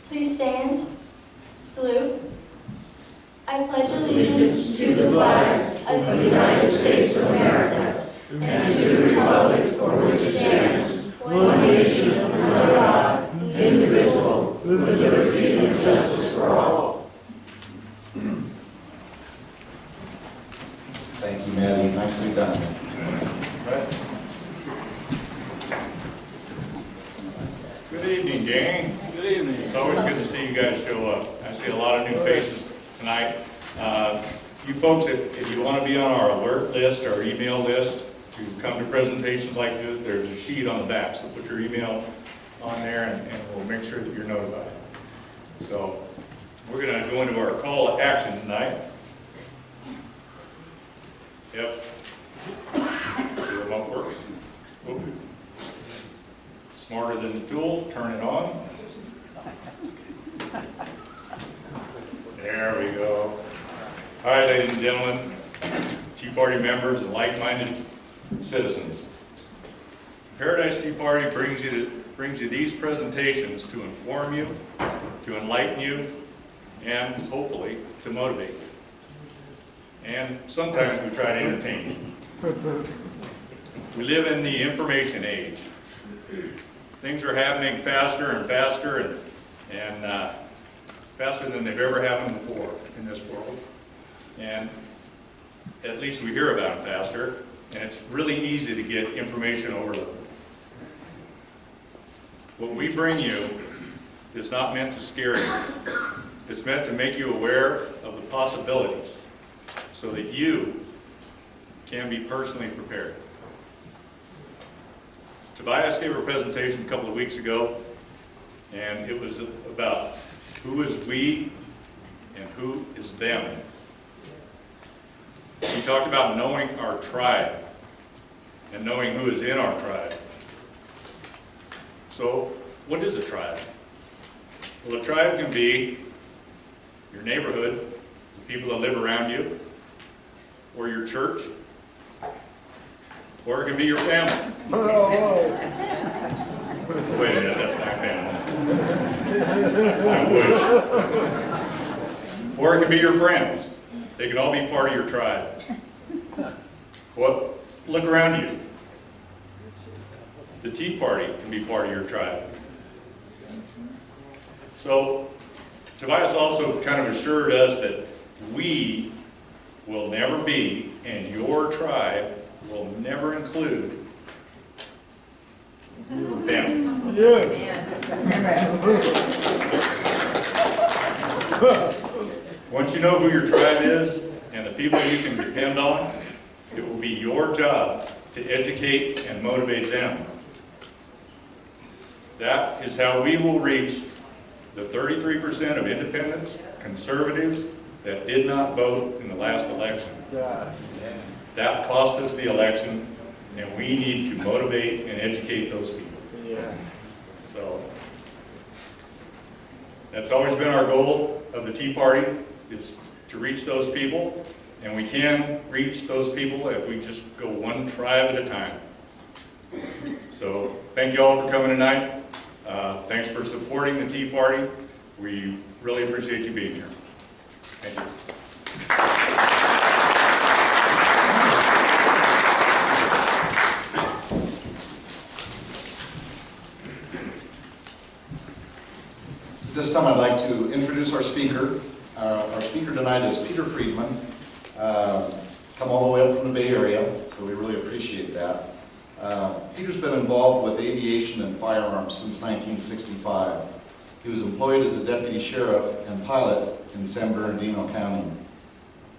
Please stand. Salute. I pledge allegiance to the flag of the United States of America and to the republic for which it stands, one nation, under God, indivisible, with liberty and justice for all. Thank you, Maddie. Nicely done. Good evening, gang. Good evening. It's always good to see you guys show up. I see a lot of new faces tonight. You folks, if you want to be on our alert list or email list to come to presentations like this, there's a sheet on the back. So put your email on there and we'll make sure that you're notified. So we're going to go into our call to action tonight. Yep. The remote works. Oop. Smarter than the tool, turn it on. There we go. All right, ladies and gentlemen, Tea Party members and like-minded citizens. Paradise Tea Party brings you these presentations to inform you, to enlighten you, and hopefully to motivate you. And sometimes we try to entertain you. We live in the information age. Things are happening faster and faster and faster than they've ever happened before in this world. And at least we hear about them faster, and it's really easy to get information overload. What we bring you is not meant to scare you. It's meant to make you aware of the possibilities so that you can be personally prepared. Tobias gave a presentation a couple of weeks ago, and it was about who is we and who is them. He talked about knowing our tribe and knowing who is in our tribe. So, what is a tribe? Well, a tribe can be your neighborhood, the people that live around you, or your church, or it can be your family. Wait a minute, that's my family. I wish. Or it can be your friends. They can all be part of your tribe. Well, look around you. The Tea Party can be part of your tribe. So, Tobias also kind of assured us that we will never be, and your tribe will never include them. Once you know who your tribe is and the people you can depend on, it will be your job to educate and motivate them. That is how we will reach the 33% of independents, conservatives, that did not vote in the last election. That cost us the election, and we need to motivate and educate those people. So, that's always been our goal of the Tea Party, is to reach those people, and we can reach those people if we just go one tribe at a time. So, thank you all for coming tonight. Thanks for supporting the Tea Party. We really appreciate you being here. Thank you. This time I'd like to introduce our speaker. Our speaker tonight is Peter Friedman. Come all the way up from the Bay Area, so we really appreciate that. Peter's been involved with aviation and firearms since 1965. He was employed as a deputy sheriff and pilot in San Bernardino County.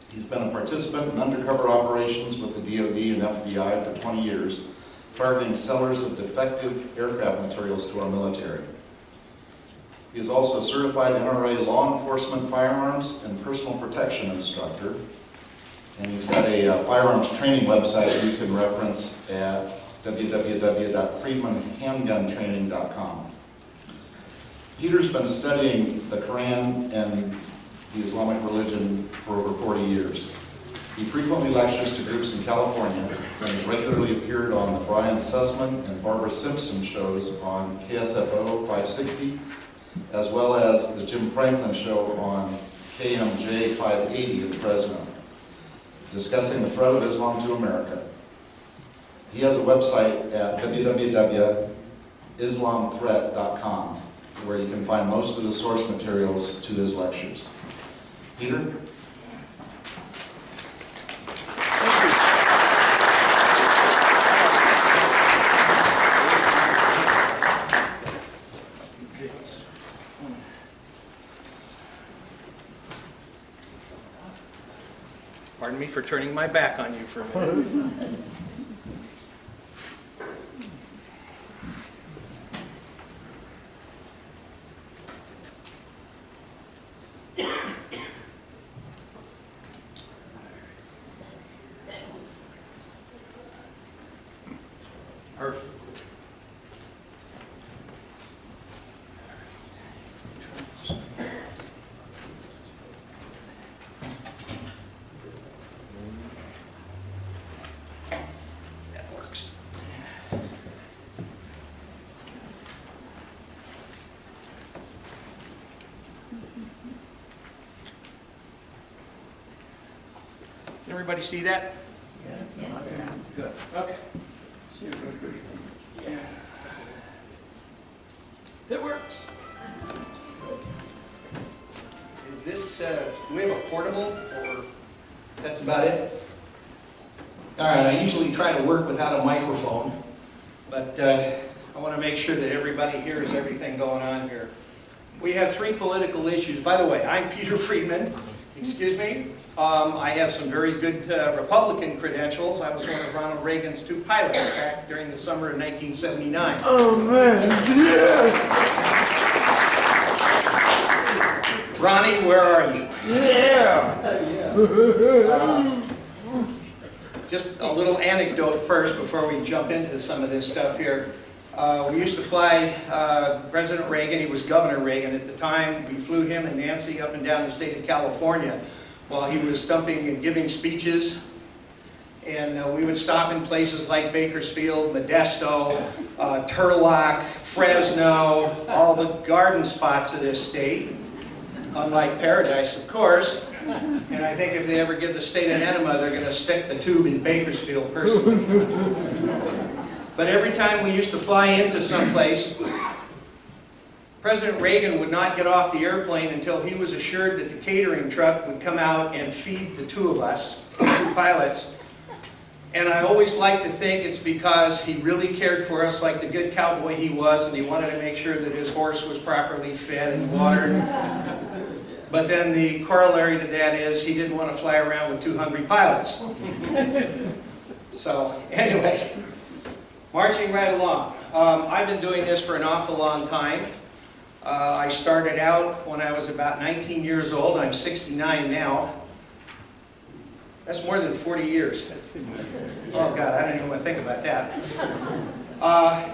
He's been a participant in undercover operations with the DoD and FBI for 20 years, targeting sellers of defective aircraft materials to our military. He is also a certified NRA law enforcement firearms and personal protection instructor. And he's got a firearms training website you can reference at www.friedmanhandguntraining.com. Peter's been studying the Quran and the Islamic religion for over 40 years. He frequently lectures to groups in California and has regularly appeared on the Brian Sussman and Barbara Simpson shows on KSFO 560 as well as the Jim Franklin Show on KMJ 580 in Fresno, discussing the threat of Islam to America. He has a website at www.islamthreat.com where you can find most of the source materials to his lectures. Peter? Pardon me for turning my back on you for a minute. Perfect. That works. Can everybody see that? Yeah. Good. Okay. Yeah. It works. Is this, do we have a portable, or that's about it? All right, I usually try to work without a microphone, but I want to make sure that everybody hears everything going on here. We have 3 political issues. By the way, I'm Peter Friedman. Excuse me. I have some very good Republican credentials. I was one of Ronald Reagan's 2 pilots back during the summer of 1979. Oh man, yeah! Ronnie, where are you? Yeah! Just a little anecdote first before we jump into some of this stuff here. We used to fly President Reagan. He was Governor Reagan at the time. We flew him and Nancy up and down the state of California while he was stumping and giving speeches. And we would stop in places like Bakersfield, Modesto, Turlock, Fresno, all the garden spots of this state. Unlike Paradise, of course. And I think if they ever give the state an enema, they're going to stick the tube in Bakersfield personally. But every time we used to fly into someplace, President Reagan would not get off the airplane until he was assured that the catering truck would come out and feed the 2 of us, the 2 pilots. And I always like to think it's because he really cared for us like the good cowboy he was, and he wanted to make sure that his horse was properly fed and watered. But then the corollary to that is he didn't want to fly around with 2 hungry pilots. So anyway, marching right along. I've been doing this for an awful long time. I started out when I was about 19 years old. I'm 69 now. That's more than 40 years. Oh God, I don't even want to think about that.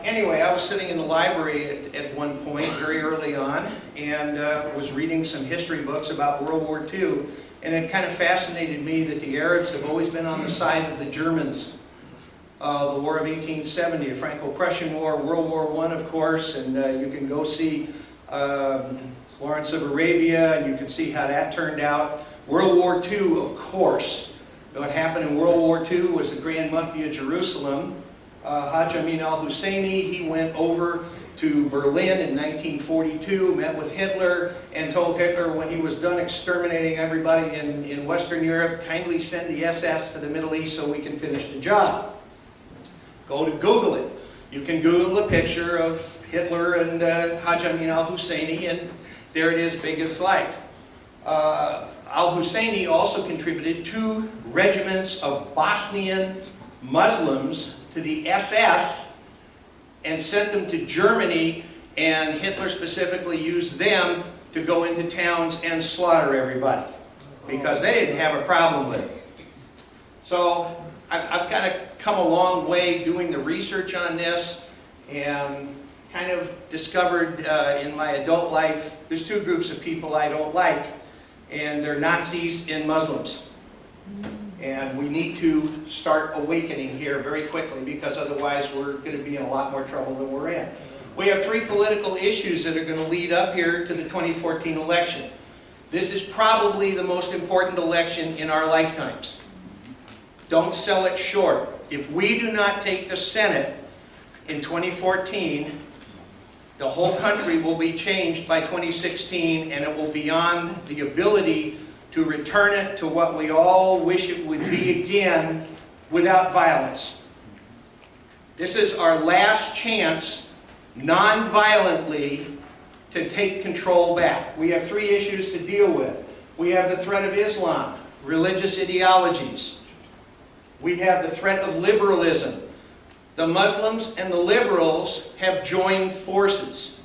Anyway, I was sitting in the library at one point, very early on, and was reading some history books about World War II, and it kind of fascinated me that the Arabs have always been on the side of the Germans. The War of 1870, the Franco-Prussian War, World War I, of course, and you can go see Lawrence of Arabia, and you can see how that turned out. World War II, of course. What happened in World War II was the Grand Mufti of Jerusalem, Hajj Amin al-Husseini. He went over to Berlin in 1942, met with Hitler, and told Hitler when he was done exterminating everybody in Western Europe, kindly send the SS to the Middle East so we can finish the job. Go to Google it. You can Google a picture of Hitler and Hajj Amin al-Husseini, and there it is, big as life. Al-Husseini also contributed 2 regiments of Bosnian Muslims to the SS and sent them to Germany, and Hitler specifically used them to go into towns and slaughter everybody because they didn't have a problem with it. So I've kind of come a long way doing the research on this, and kind of discovered in my adult life there's 2 groups of people I don't like, and they're Nazis and Muslims. And we need to start awakening here very quickly, because otherwise we're going to be in a lot more trouble than we're in. We have three political issues that are going to lead up here to the 2014 election. This is probably the most important election in our lifetimes. Don't sell it short. If we do not take the Senate in 2014, the whole country will be changed by 2016, and it will be beyond the ability to return it to what we all wish it would be again, without violence. This is our last chance, non-violently, to take control back. We have three issues to deal with. We have the threat of Islam, religious ideologies. We have the threat of liberalism. The Muslims and the liberals have joined forces.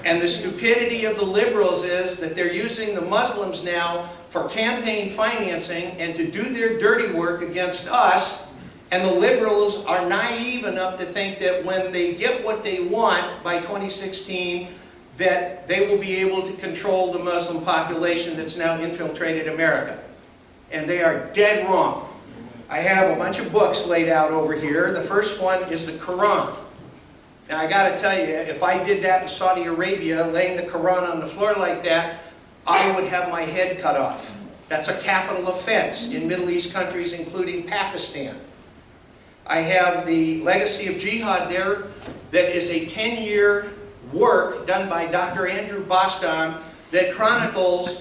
And the stupidity of the liberals is that they're using the Muslims now for campaign financing and to do their dirty work against us. And the liberals are naive enough to think that when they get what they want by 2016, that they will be able to control the Muslim population that's now infiltrated America. And they are dead wrong. I have a bunch of books laid out over here. The first one is the Quran. Now I got to tell you, if I did that in Saudi Arabia, laying the Quran on the floor like that, I would have my head cut off. That's a capital offense in Middle East countries, including Pakistan. I have the Legacy of Jihad there, that is a 10-year work done by Dr. Andrew Bostom that chronicles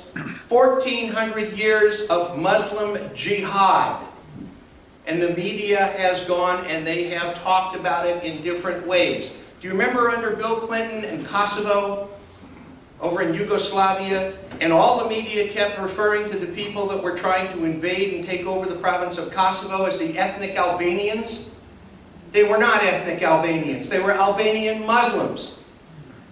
1,400 years of Muslim jihad. And the media has gone and they have talked about it in different ways. Do you remember under Bill Clinton and Kosovo, over in Yugoslavia, and all the media kept referring to the people that were trying to invade and take over the province of Kosovo as the ethnic Albanians? They were not ethnic Albanians. They were Albanian Muslims.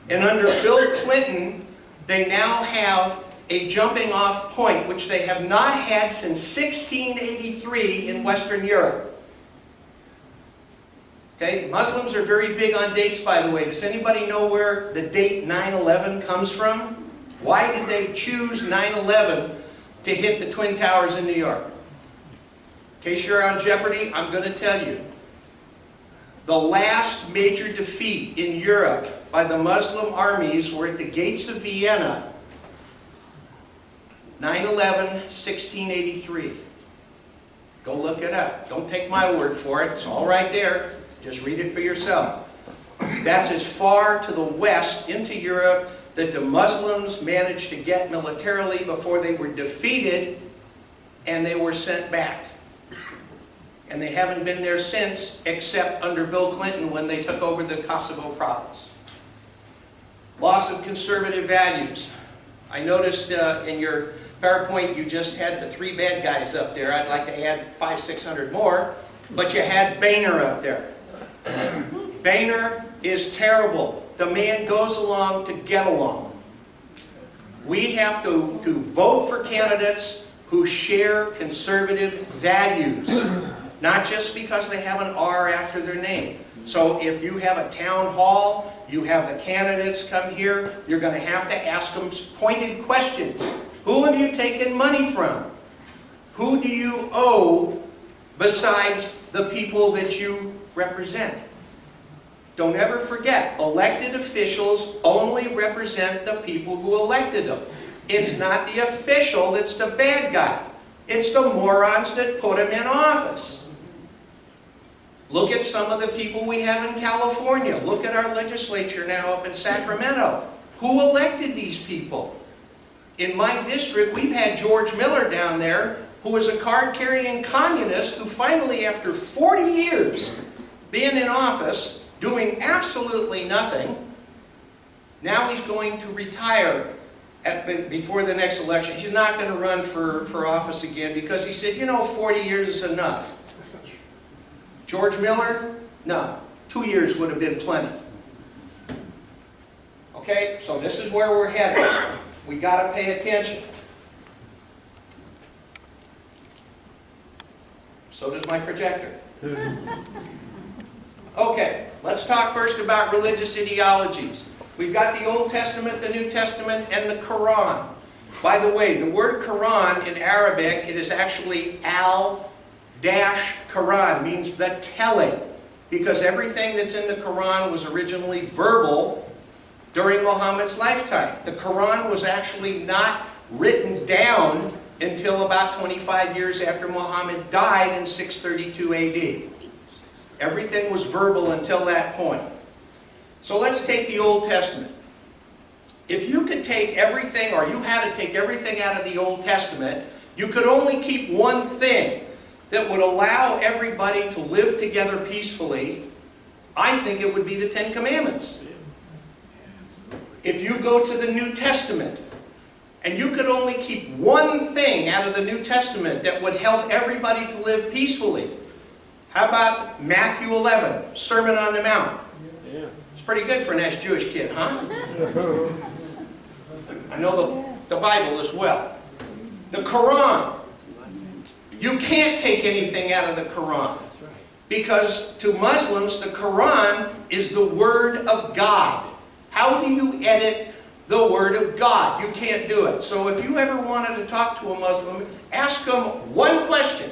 And under Bill Clinton, they now have a jumping off point, which they have not had since 1683 in Western Europe. Okay, Muslims are very big on dates, by the way. Does anybody know where the date 9/11 comes from? Why did they choose 9/11 to hit the Twin Towers in New York? In case you're on Jeopardy, I'm going to tell you. The last major defeat in Europe by the Muslim armies were at the gates of Vienna, 9/11, 1683. Go look it up. Don't take my word for it. It's all right there. Just read it for yourself. That's as far to the west into Europe that the Muslims managed to get militarily before they were defeated and they were sent back. And they haven't been there since, except under Bill Clinton when they took over the Kosovo province. Loss of conservative values. I noticed in your PowerPoint you just had the three bad guys up there. I'd like to add 500-600 more, but you had Boehner up there. Boehner is terrible. The man goes along to get along. We have to vote for candidates who share conservative values, not just because they have an R after their name. So if you have a town hall, you have the candidates come here, you're going to have to ask them pointed questions. Who have you taken money from? Who do you owe besides the people that you represent? Don't ever forget, elected officials only represent the people who elected them. It's not the official that's the bad guy. It's the morons that put him in office. Look at some of the people we have in California. Look at our legislature now up in Sacramento. Who elected these people? In my district, we've had George Miller down there, who was a card-carrying communist who finally, after 40 years being in office, doing absolutely nothing, now he's going to retire before the next election. He's not going to run for office again because he said, you know, 40 years is enough. George Miller? No. 2 years would have been plenty. Okay, so this is where we're headed. We got to pay attention. So does my projector. Okay, let's talk first about religious ideologies. We've got the Old Testament, the New Testament, and the Quran. By the way, the word Quran in Arabic, it is actually al-Quran, means the telling. because everything that's in the Quran was originally verbal during Muhammad's lifetime. The Quran was actually not written down until about 25 years after Muhammad died in 632 AD. Everything was verbal until that point. So let's take the Old Testament. If you could take everything, or you had to take everything out of the Old Testament, you could only keep one thing that would allow everybody to live together peacefully. I think it would be the Ten Commandments. If you go to the New Testament, and you could only keep one thing out of the New Testament that would help everybody to live peacefully, how about Matthew 11, Sermon on the Mount? It's pretty good for a nice Jewish kid, huh? I know the Bible as well. The Quran. You can't take anything out of the Quran. Because to Muslims, the Quran is the Word of God. How do you edit the Word of God? You can't do it. So if you ever wanted to talk to a Muslim, ask them one question.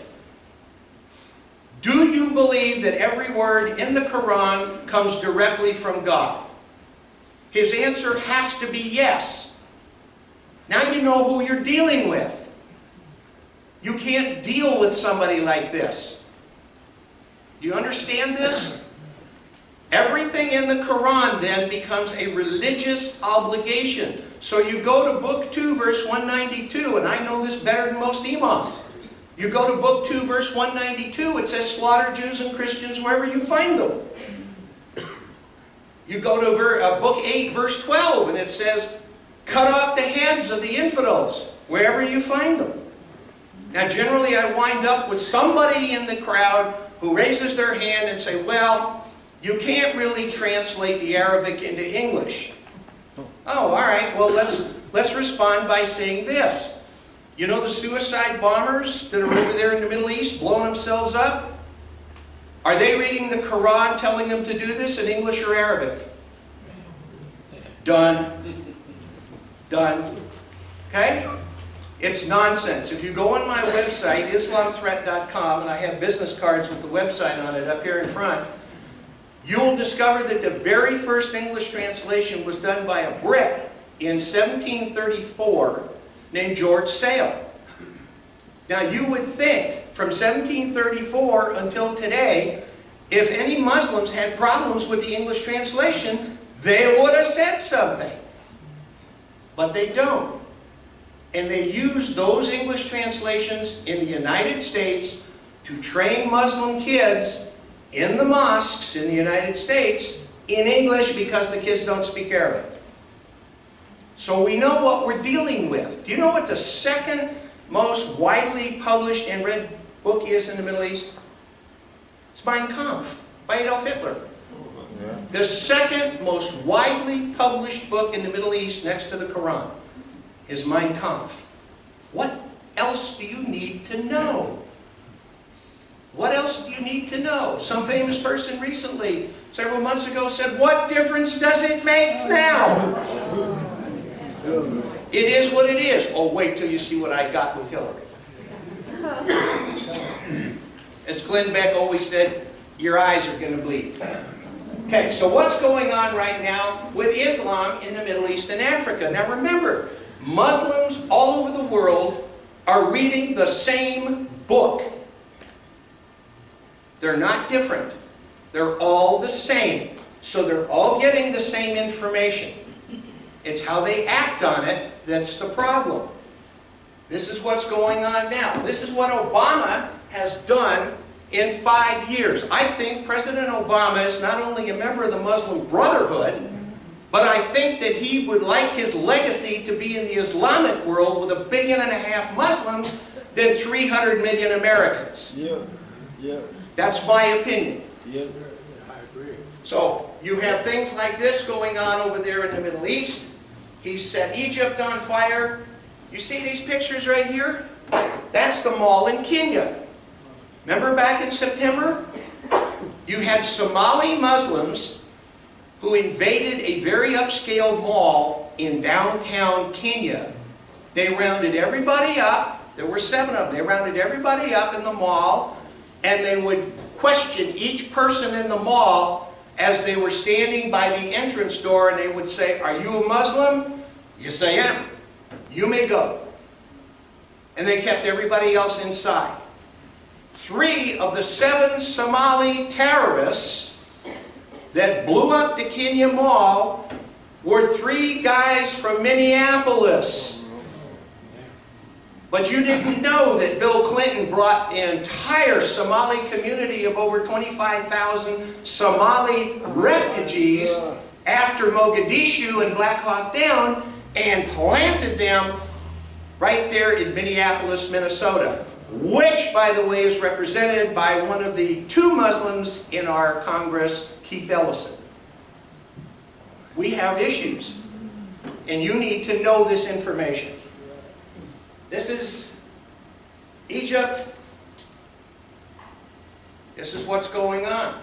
Do you believe that every word in the Quran comes directly from God? His answer has to be yes. Now you know who you're dealing with. You can't deal with somebody like this. Do you understand this? Everything in the Quran then becomes a religious obligation. So you go to book 2 verse 192, and I know this better than most imams. You go to book 2 verse 192, it says slaughter Jews and Christians wherever you find them. You go to book 8 verse 12, and it says cut off the heads of the infidels wherever you find them. Now generally I wind up with somebody in the crowd who raises their hand and say, well, you can't really translate the Arabic into English. Oh, all right, well let's respond by saying this. You know the suicide bombers that are over there in the Middle East blowing themselves up? Are they reading the Quran telling them to do this in English or Arabic? Done. Done. Okay? It's nonsense. If you go on my website, islamthreat.com, and I have business cards with the website on it up here in front, you'll discover that the very first English translation was done by a Brit in 1734 named George Sale. Now you would think from 1734 until today, if any Muslims had problems with the English translation, they would have said something. But they don't. And they use those English translations in the United States to train Muslim kids in the mosques in the United States in English because the kids don't speak Arabic. So we know what we're dealing with. Do you know what the second most widely published and read book is in the Middle East? It's Mein Kampf by Adolf Hitler. The second most widely published book in the Middle East next to the Quran is Mein Kampf. What else do you need to know? What else do you need to know? Some famous person recently, several months ago, said, what difference does it make now? It is what it is. Oh, wait till you see what I got with Hillary. As Glenn Beck always said, your eyes are going to bleed. Okay, so what's going on right now with Islam in the Middle East and Africa? Now remember, Muslims all over the world are reading the same book. They're not different. They're all the same. So they're all getting the same information. It's how they act on it that's the problem. This is what's going on now. This is what Obama has done in 5 years. I think President Obama is not only a member of the Muslim Brotherhood, but I think that he would like his legacy to be in the Islamic world with 1.5 billion Muslims than 300 million Americans. That's my opinion. So you have things like this going on over there in the Middle East. He set Egypt on fire. You see these pictures right here? That's the mall in Kenya. Remember back in September? You had Somali Muslims who invaded a very upscale mall in downtown Kenya. They rounded everybody up. There were 7 of them. They rounded everybody up in the mall, and they would question each person in the mall as they were standing by the entrance door, and they would say, "Are you a Muslim?" "Yes, I am." "You may go." And they kept everybody else inside. 3 of the 7 Somali terrorists that blew up the Kenya Mall were 3 guys from Minneapolis. But you didn't know that Bill Clinton brought an entire Somali community of over 25,000 Somali refugees after Mogadishu and Black Hawk Down and planted them right there in Minneapolis, Minnesota, which, by the way, is represented by one of the 2 Muslims in our Congress, Keith Ellison. We have issues, and you need to know this information. This is Egypt. This is what's going on.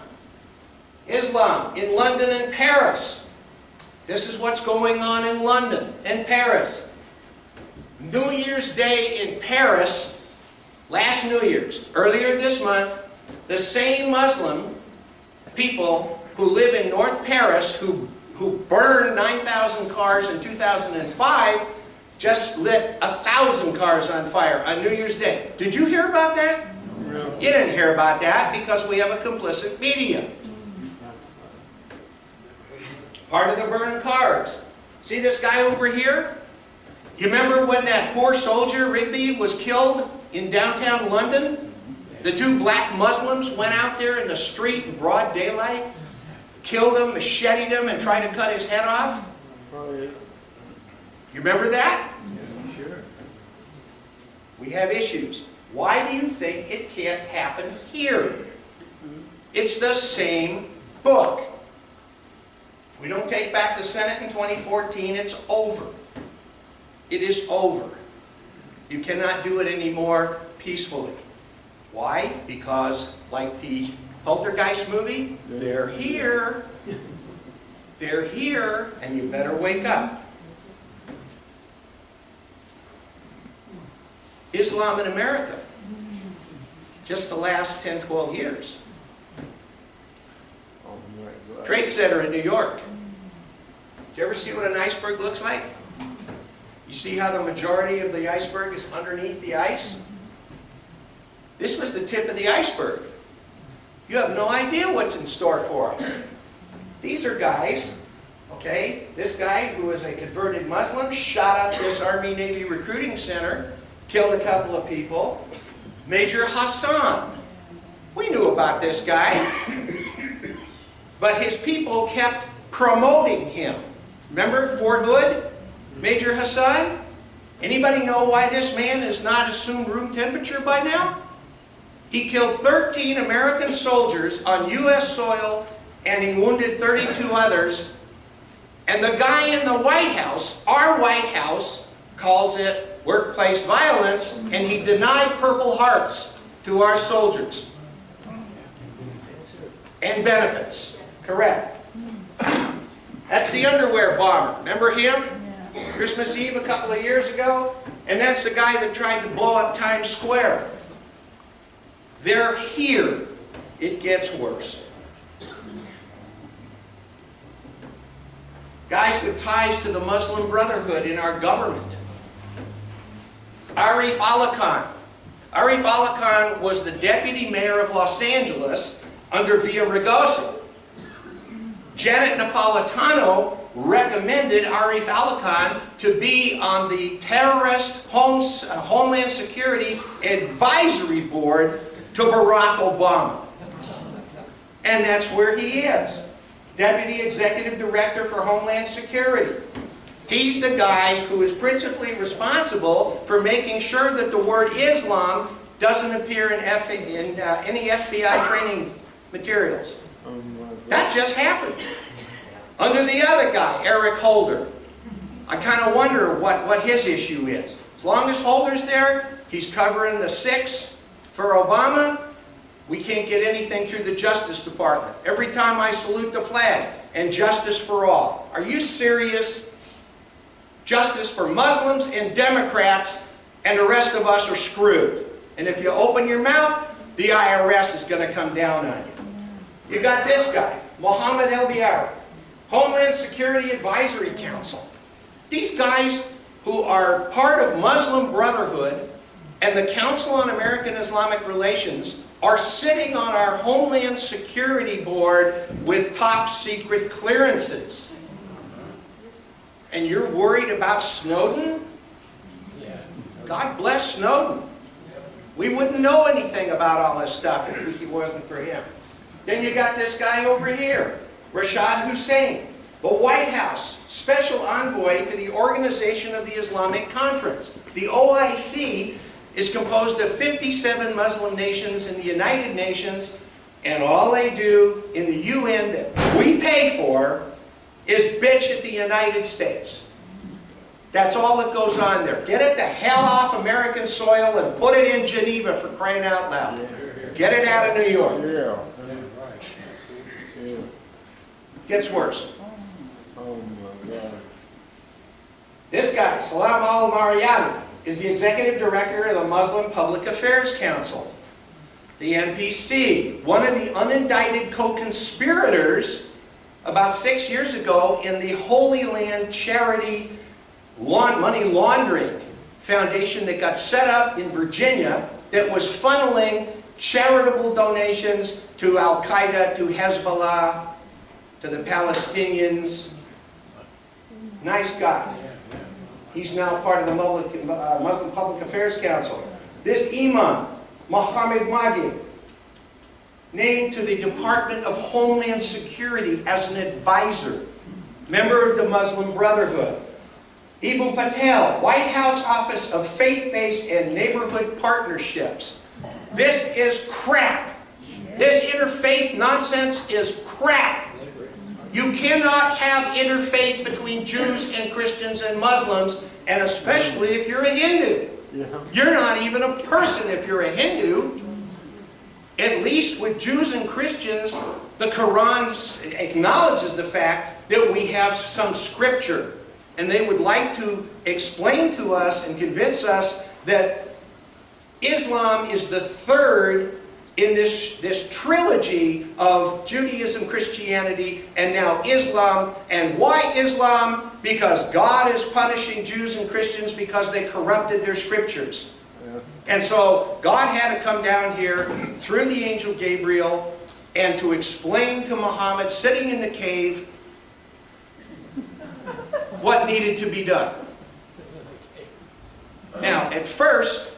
Islam in London and Paris. This is what's going on in London and Paris. New Year's Day in Paris, last New Year's, earlier this month, the same Muslim people who live in North Paris, who burned 9,000 cars in 2005, just lit 1,000 cars on fire on New Year's Day. Did you hear about that? No. You didn't hear about that because we have a complicit media. Part of the burned cars. See this guy over here? You remember when that poor soldier, Rigby, was killed in downtown London? The 2 black Muslims went out there in the street in broad daylight, killed him, macheted him, and tried to cut his head off? You remember that? Yeah, sure. We have issues. Why do you think it can't happen here? It's the same book. If we don't take back the Senate in 2014, it's over. It is over. You cannot do it anymore peacefully. Why? Because, like the Poltergeist movie, they're here. They're here, and you better wake up. Islam in America, just the last 10, 12 years. Trade Center in New York. Did you ever see what an iceberg looks like? You see how the majority of the iceberg is underneath the ice? This was the tip of the iceberg. You have no idea what's in store for us. These are guys, okay, this guy who is a converted Muslim shot up this Army-Navy recruiting center, killed a couple of people. Major Hassan. We knew about this guy. But his people kept promoting him. Remember Fort Hood? Major Hassan? Anybody know why this man has not assumed room temperature by now? He killed 13 American soldiers on U.S. soil, and he wounded 32 others. And the guy in the White House, our White House, calls it workplace violence, and he denied Purple Hearts to our soldiers. And benefits. Correct. That's the underwear bomber. Remember him? Christmas Eve a couple of years ago? And that's the guy that tried to blow up Times Square. They're here. It gets worse. Guys with ties to the Muslim Brotherhood in our government. Arif Allah Khan. Arif Allah Khan was the deputy mayor of Los Angeles under Villaraigosa. Janet Napolitano recommended Arif Allah Khan to be on the Terrorist Homeland Security Advisory Board to Barack Obama. And that's where he is. Deputy Executive Director for Homeland Security. He's the guy who is principally responsible for making sure that the word Islam doesn't appear in any FBI training materials. That just happened. Under the other guy, Eric Holder. I kind of wonder what his issue is. As long as Holder's there, he's covering the 6 for Obama. We can't get anything through the Justice Department. Every time I salute the flag, and justice for all. Are you serious? Justice for Muslims and Democrats, and the rest of us are screwed. And if you open your mouth, the IRS is going to come down on you. You got this guy, Mohammed El-Biari, Homeland Security Advisory Council. These guys who are part of Muslim Brotherhood and the Council on American Islamic Relations are sitting on our Homeland Security Board with top secret clearances. And you're worried about Snowden? God bless Snowden. We wouldn't know anything about all this stuff if it wasn't for him. Then you got this guy over here, Rashad Hussain, the White House Special Envoy to the Organization of the Islamic Conference. The OIC is composed of 57 Muslim nations in the United Nations, and all they do in the UN that we pay for is bitch at the United States. That's all that goes on there. Get it the hell off American soil and put it in Geneva, for crying out loud. Get it out of New York. Gets worse. Oh my God. This guy, Salam al-Mariani, is the Executive Director of the Muslim Public Affairs Council. The MPC, one of the unindicted co-conspirators about 6 years ago in the Holy Land Charity Money Laundering Foundation that got set up in Virginia that was funneling charitable donations to Al-Qaeda, to Hezbollah, to the Palestinians. Nice guy. He's now part of the Muslim Public Affairs Council. This Imam, Mohammed Maghi, named to the Department of Homeland Security as an advisor, member of the Muslim Brotherhood. Ibu Patel, White House Office of Faith-Based and Neighborhood Partnerships. This is crap. This interfaith nonsense is crap. You cannot have interfaith between Jews and Christians and Muslims, and especially if you're a Hindu. You're not even a person if you're a Hindu. At least with Jews and Christians, the Quran acknowledges the fact that we have some scripture. And they would like to explain to us and convince us that Islam is the third in this trilogy of Judaism, Christianity, and now Islam. And why Islam? Because God is punishing Jews and Christians because they corrupted their scriptures. And so God had to come down here through the angel Gabriel and to explain to Muhammad, sitting in the cave, what needed to be done. Now, at first,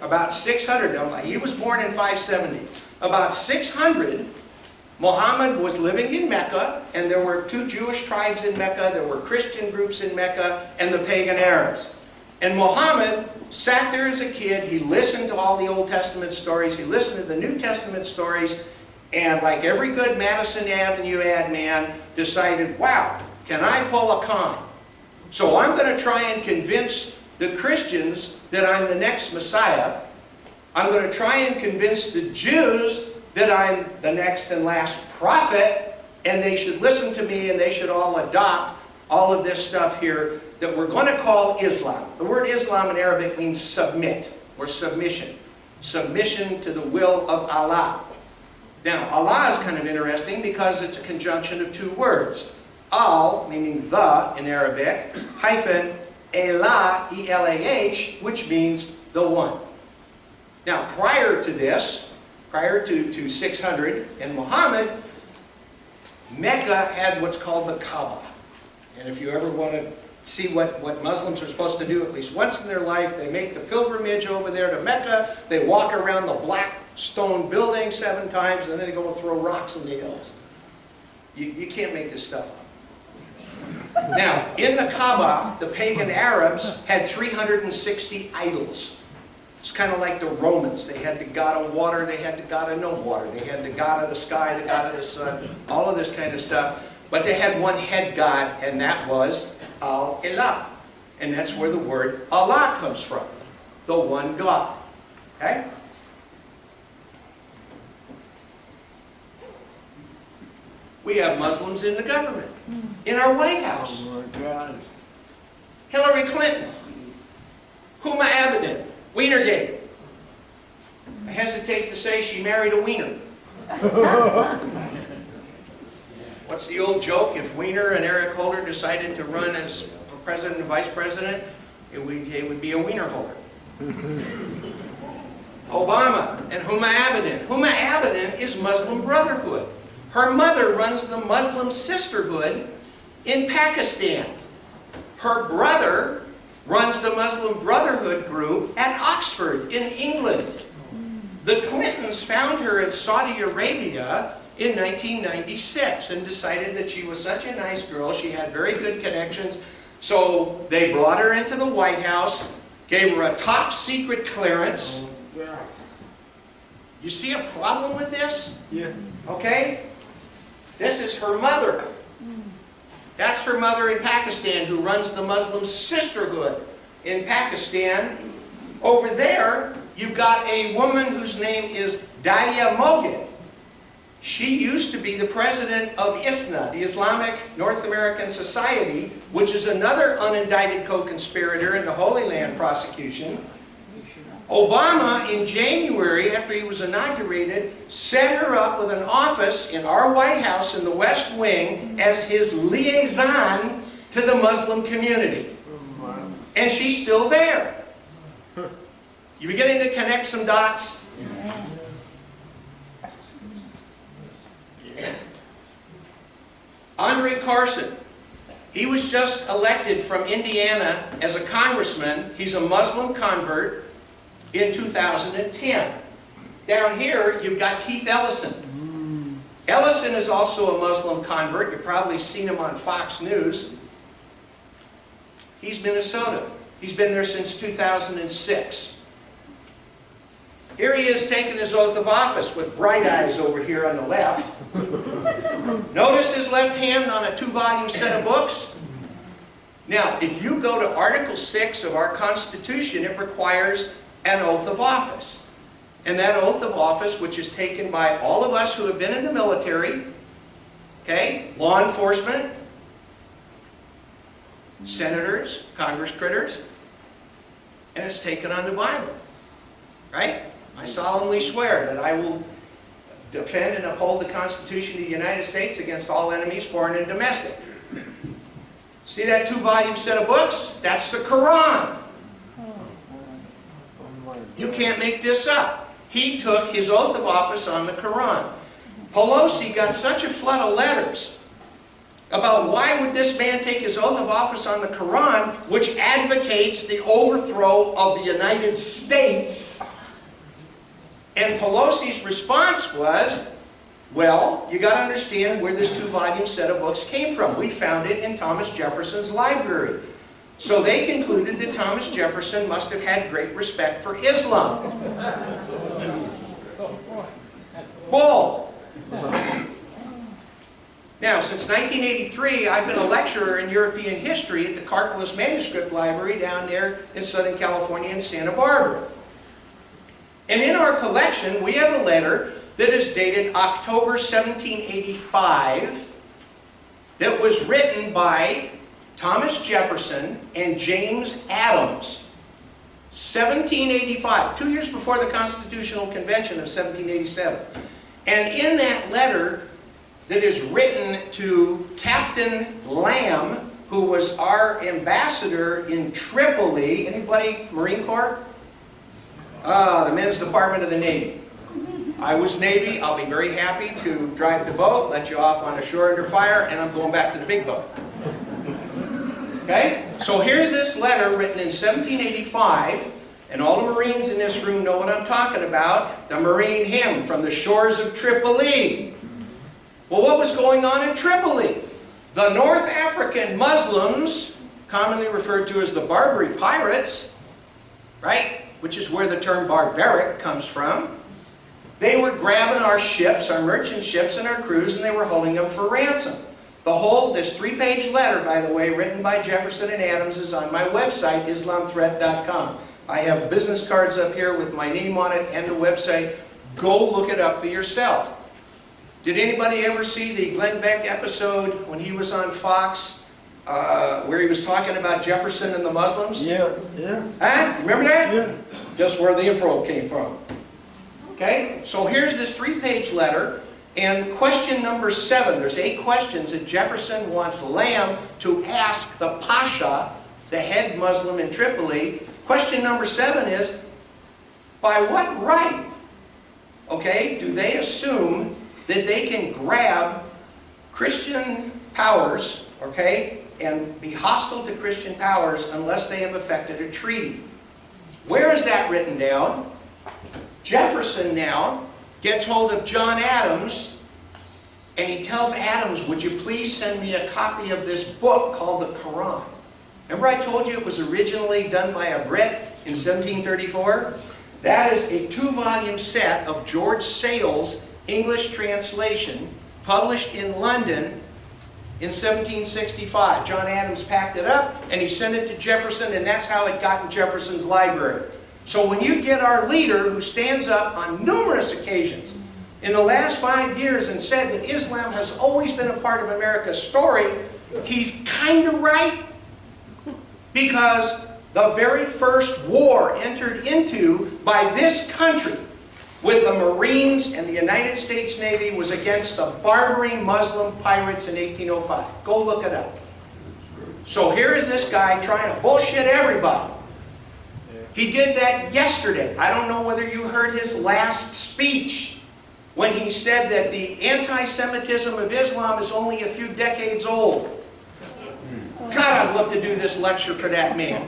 about 600, he was born in 570. About 600, Muhammad was living in Mecca, and there were 2 Jewish tribes in Mecca, there were Christian groups in Mecca, and the pagan Arabs. And Muhammad sat there as a kid, he listened to all the Old Testament stories, he listened to the New Testament stories, and like every good Madison Avenue ad man, decided, wow, can I pull a con? So I'm going to try and convince the Christians that I'm the next Messiah. I'm going to try and convince the Jews that I'm the next and last prophet, and they should listen to me and they should all adopt all of this stuff here that we're going to call Islam. The word Islam in Arabic means submit or submission. Submission to the will of Allah. Now, Allah is kind of interesting because it's a conjunction of 2 words. Al, meaning the in Arabic, hyphen Elah, E-L-A-H, which means the one. Now, prior to this, prior to 600 and Muhammad, Mecca had what's called the Kaaba. And if you ever want to see what Muslims are supposed to do at least once in their life, they make the pilgrimage over there to Mecca, they walk around the black stone building 7 times, and then they go and throw rocks in the hills. You can't make this stuff up. Now, in the Kaaba, the pagan Arabs had 360 idols. It's kind of like the Romans. They had the god of water, they had the god of no water, they had the god of the sky, the god of the sun, all of this kind of stuff. But they had one head god, and that was Al-Ilah. And that's where the word Allah comes from, the one God. Okay? We have Muslims in the government, in our White House. Oh my God. Hillary Clinton, Huma Abedin, Wienergate. I hesitate safe to say she married a wiener. What's the old joke? If Wiener and Eric Holder decided to run as for president and vice president, it would be a wiener holder. Obama and Huma Abedin. Huma Abedin is Muslim Brotherhood. Her mother runs the Muslim Sisterhood in Pakistan. Her brother runs the Muslim Brotherhood group at Oxford in England. The Clintons found her in Saudi Arabia in 1996 and decided that she was such a nice girl, she had very good connections, so they brought her into the White House, gave her a top secret clearance. You see a problem with this? Yeah. Okay? This is her mother. That's her mother in Pakistan who runs the Muslim Sisterhood in Pakistan. Over there, you've got a woman whose name is Dalia Mogin. She used to be the president of ISNA, the Islamic North American Society, which is another unindicted co-conspirator in the Holy Land prosecution. Obama, in January, after he was inaugurated, set her up with an office in our White House in the West Wing as his liaison to the Muslim community. And she's still there. You beginning to connect some dots? Andre Carson. He was just elected from Indiana as a congressman. He's a Muslim convert in 2010. Down here, you've got Keith Ellison. Ellison is also a Muslim convert. You've probably seen him on Fox News. He's Minnesota. He's been there since 2006. Here he is taking his oath of office with bright eyes over here on the left. Notice his left hand on a 2-volume set of books. Now, if you go to Article 6 of our Constitution, it requires an oath of office. And that oath of office, which is taken by all of us who have been in the military, okay, law enforcement, senators, Congress critters, and it's taken on the Bible, right? I solemnly swear that I will defend and uphold the Constitution of the United States against all enemies, foreign and domestic. See that 2-volume set of books? That's the Quran. You can't make this up. He took his oath of office on the Quran. Pelosi got such a flood of letters about why would this man take his oath of office on the Quran, which advocates the overthrow of the United States. And Pelosi's response was, well, you got to understand where this 2-volume set of books came from. We found it in Thomas Jefferson's library. So they concluded that Thomas Jefferson must have had great respect for Islam. Bull! Now, since 1983, I've been a lecturer in European history at the Carculus Manuscript Library down there in Southern California in Santa Barbara. And in our collection, we have a letter that is dated October 1785 that was written by Thomas Jefferson and James Adams. 1785, 2 years before the Constitutional Convention of 1787. And in that letter that is written to Captain Lamb, who was our ambassador in Tripoli, anybody Marine Corps? The Men's Department of the Navy. I was Navy. I'll be very happy to drive the boat, let you off on a shore under fire, and I'm going back to the big boat. Okay? So here's this letter written in 1785, and all the Marines in this room know what I'm talking about. The Marine hymn, From the Shores of Tripoli. Well, what was going on in Tripoli? The North African Muslims, commonly referred to as the Barbary Pirates, right? Which is where the term barbaric comes from. They were grabbing our ships, our merchant ships and our crews, and they were holding them for ransom. This 3-page letter, by the way, written by Jefferson and Adams, is on my website, islamthreat.com. I have business cards up here with my name on it and the website. Go look it up for yourself. Did anybody ever see the Glenn Beck episode when he was on Fox, where he was talking about Jefferson and the Muslims? Yeah, yeah. Huh? Remember that? Yeah. Just where the info came from. Okay, so here's this 3-page letter, and question number 7. There's 8 questions that Jefferson wants Lamb to ask the Pasha, the head Muslim in Tripoli. Question number 7 is, by what right, okay, do they assume that they can grab Christian powers, okay, and be hostile to Christian powers unless they have effected a treaty? Where is that written down? Jefferson now gets hold of John Adams, and he tells Adams, would you please send me a copy of this book called the Quran? Remember I told you it was originally done by a Brit in 1734? That is a 2-volume set of George Sale's English translation, published in London in 1765. John Adams packed it up, and he sent it to Jefferson, and that's how it got in Jefferson's library. So when you get our leader who stands up on numerous occasions in the last 5 years and said that Islam has always been a part of America's story, he's kind of right. Because the very first war entered into by this country with the Marines and the United States Navy was against the barbary Muslim pirates in 1805. Go look it up. So here is this guy trying to bullshit everybody. He did that yesterday. I don't know whether you heard his last speech when he said that the anti-Semitism of Islam is only a few decades old. God, I'd love to do this lecture for that man.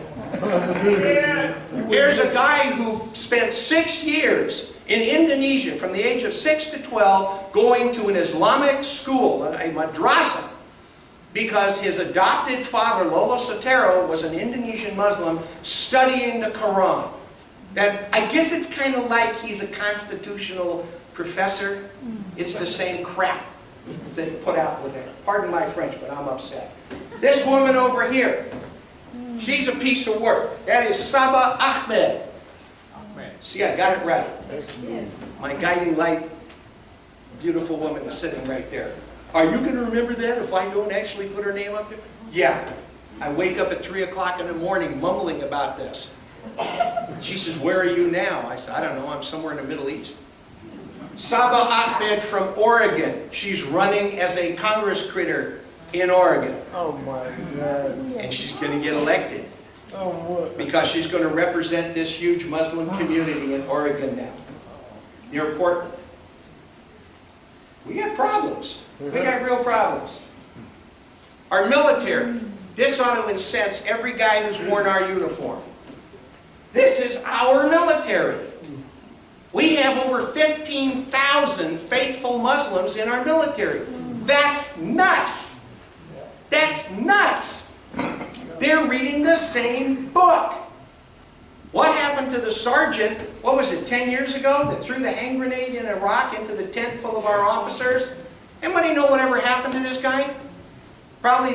Here's a guy who spent 6 years in Indonesia, from the age of 6 to 12, going to an Islamic school, a madrasa, because his adopted father, Lolo Sotero, was an Indonesian Muslim studying the Quran. That, I guess it's kind of like he's a constitutional professor. It's the same crap that put out with it. Pardon my French, but I'm upset. This woman over here, she's a piece of work. That is Saba Ahmed. See, I got it right. My guiding light, beautiful woman is sitting right there. Are you going to remember that if I don't actually put her name up there? Yeah. I wake up at 3 o'clock in the morning mumbling about this. She says, where are you now? I said, I don't know. I'm somewhere in the Middle East. Saba Ahmed from Oregon. She's running as a Congress critter in Oregon. Oh my God. And she's going to get elected. Oh, what? Because she's going to represent this huge Muslim community in Oregon now. Near Portland. We got problems. We got real problems. Our military. This ought to incense every guy who's worn our uniform. This is our military. We have over 15,000 faithful Muslims in our military. That's nuts. That's nuts. They're reading the same book. What happened to the sergeant, what was it, 10 years ago, that threw the hand grenade in Iraq into the tent full of our officers? Anybody know whatever happened to this guy?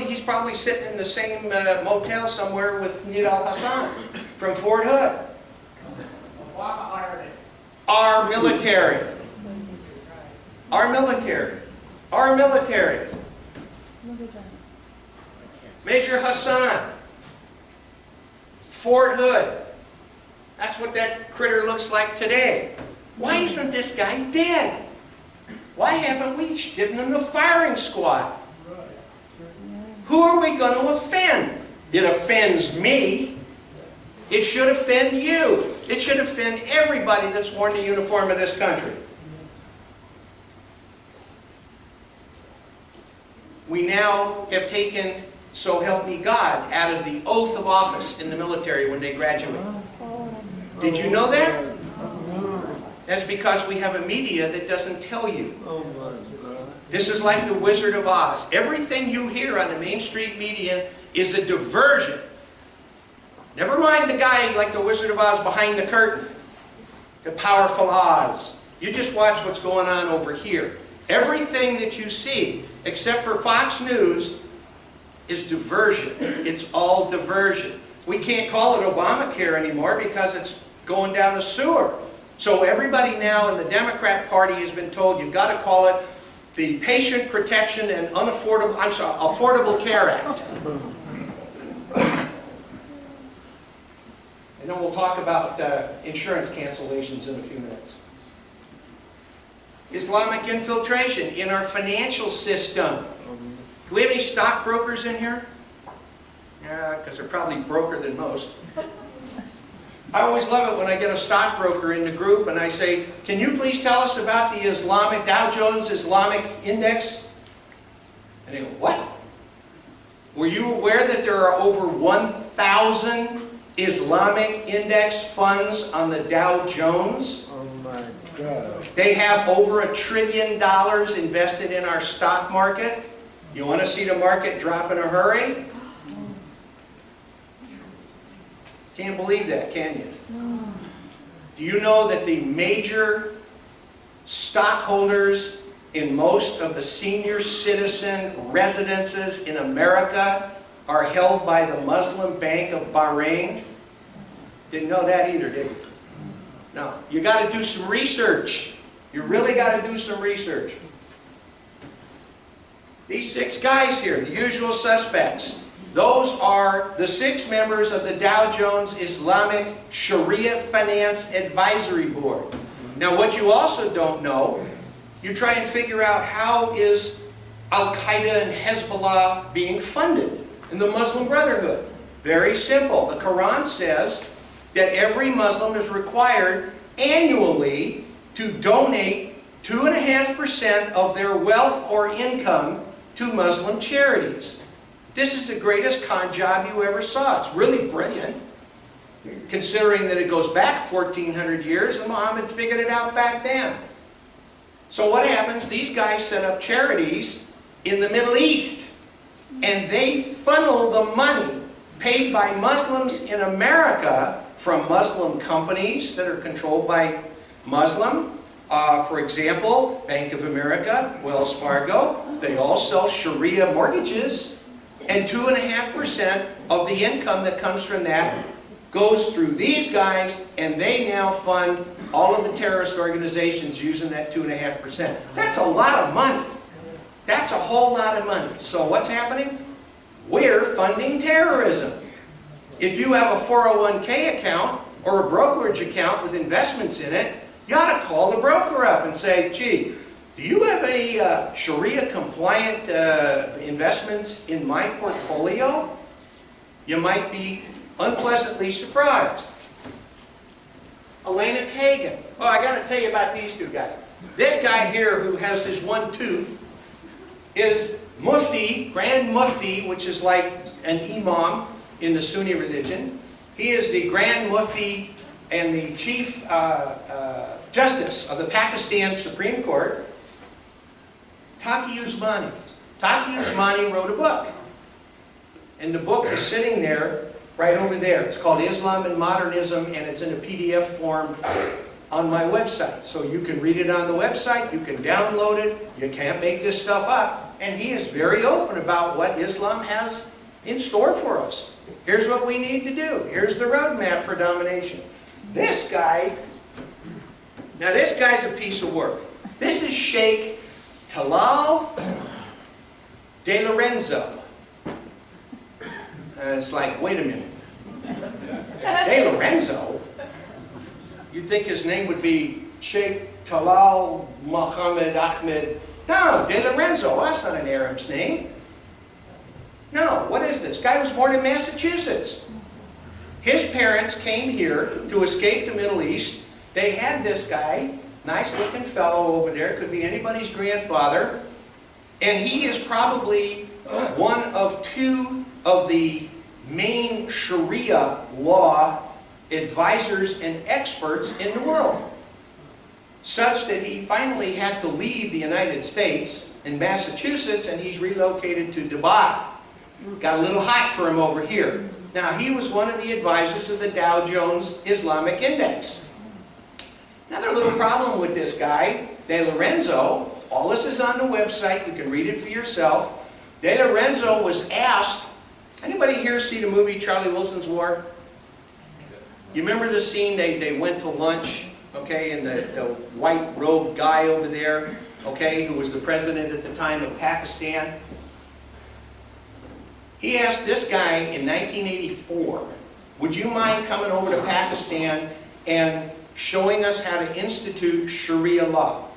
He's probably sitting in the same motel somewhere with Nidal Hassan from Fort Hood. Our military. Our military. Our military. Major Hassan. Fort Hood. That's what that critter looks like today. Why isn't this guy dead? Why haven't we given him the firing squad? Who are we going to offend? It offends me. It should offend you. It should offend everybody that's worn the uniform in this country. We now have taken, so help me God, out of the oath of office in the military when they graduate. Did you know that? That's because we have a media that doesn't tell you. Oh my God. This is like the Wizard of Oz. Everything you hear on the mainstream media is a diversion. Never mind the guy like the Wizard of Oz behind the curtain. The powerful Oz. You just watch what's going on over here. Everything that you see, except for Fox News, is diversion. It's all diversion. We can't call it Obamacare anymore because it's going down the sewer. So everybody now in the Democrat Party has been told you've got to call it the Patient Protection and Affordable Care Act. And then we'll talk about insurance cancellations in a few minutes. Islamic infiltration in our financial system. Do we have any stockbrokers in here? Yeah, because they're probably broker than most. I always love it when I get a stockbroker in the group and I say, can you please tell us about the Islamic, Dow Jones Islamic Index? And they go, what? Were you aware that there are over 1,000 Islamic index funds on the Dow Jones? Oh my God. They have over $1 trillion invested in our stock market. You want to see the market drop in a hurry? Can't believe that, can you? Do you know that the major stockholders in most of the senior citizen residences in America are held by the Muslim Bank of Bahrain? Didn't know that either, did you? No. You got to do some research. You really got to do some research. These 6 guys here, the usual suspects, those are the 6 members of the Dow Jones Islamic Sharia Finance Advisory Board. Now what you also don't know, you try and figure out how is Al-Qaeda and Hezbollah being funded in the Muslim Brotherhood. Very simple. The Quran says that every Muslim is required annually to donate 2.5% of their wealth or income to Muslim charities. This is the greatest con job you ever saw. It's really brilliant, considering that it goes back 1,400 years and Muhammad figured it out back then. So what happens? These guys set up charities in the Middle East, and they funnel the money paid by Muslims in America from Muslim companies that are controlled by Muslim. For example, Bank of America, Wells Fargo, they all sell Sharia mortgages, and 2.5% of the income that comes from that goes through these guys, and they now fund all of the terrorist organizations using that 2.5%. That's a lot of money. That's a whole lot of money. So what's happening? We're funding terrorism. If you have a 401k account or a brokerage account with investments in it, you ought to call the broker up and say, gee, do you have any Sharia-compliant investments in my portfolio? You might be unpleasantly surprised. Elena Kagan. Oh, I got to tell you about these 2 guys. This guy here who has his one tooth is Mufti, Grand Mufti, which is like an imam in the Sunni religion. He is the Grand Mufti and the Chief Justice of the Pakistan Supreme Court. Taqi Usmani. Taqi Usmani wrote a book. And the book is sitting there, right over there. It's called Islam and Modernism, and it's in a PDF form on my website. So you can read it on the website, you can download it, you can't make this stuff up. And he is very open about what Islam has in store for us. Here's what we need to do. Here's the roadmap for domination. This guy, now this guy's a piece of work. This is Sheikh Talal De Lorenzo. It's like, wait a minute. De Lorenzo? You'd think his name would be Sheikh Talal Muhammad Ahmed. No, De Lorenzo. Well, that's not an Arab's name. No, what is this? Guy was born in Massachusetts. His parents came here to escape the Middle East. They had this guy, nice looking fellow over there, could be anybody's grandfather, and he is probably one of 2 of the main Sharia law advisors and experts in the world, such that he finally had to leave the United States in Massachusetts, and he's relocated to Dubai. Got a little hot for him over here. Now, he was one of the advisors of the Dow Jones Islamic Index. Another little problem with this guy, De Lorenzo, all this is on the website, you can read it for yourself. De Lorenzo was asked, anybody here see the movie Charlie Wilson's War? You remember the scene, they went to lunch, okay, and the white-robed guy over there, okay, who was the president at the time of Pakistan. He asked this guy in 1984, would you mind coming over to Pakistan and showing us how to institute Sharia law?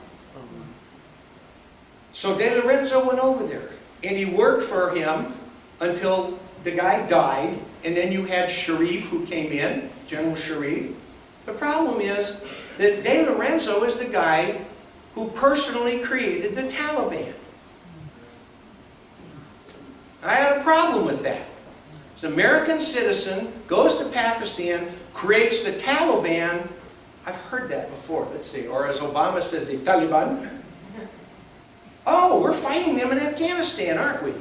So De Lorenzo went over there, and he worked for him until the guy died, and then you had Sharif who came in, General Sharif. The problem is that De Lorenzo is the guy who personally created the Taliban. I had a problem with that. An American citizen goes to Pakistan, creates the Taliban. I've heard that before, let's see. Or as Obama says, the Taliban. Oh, we're fighting them in Afghanistan, aren't we?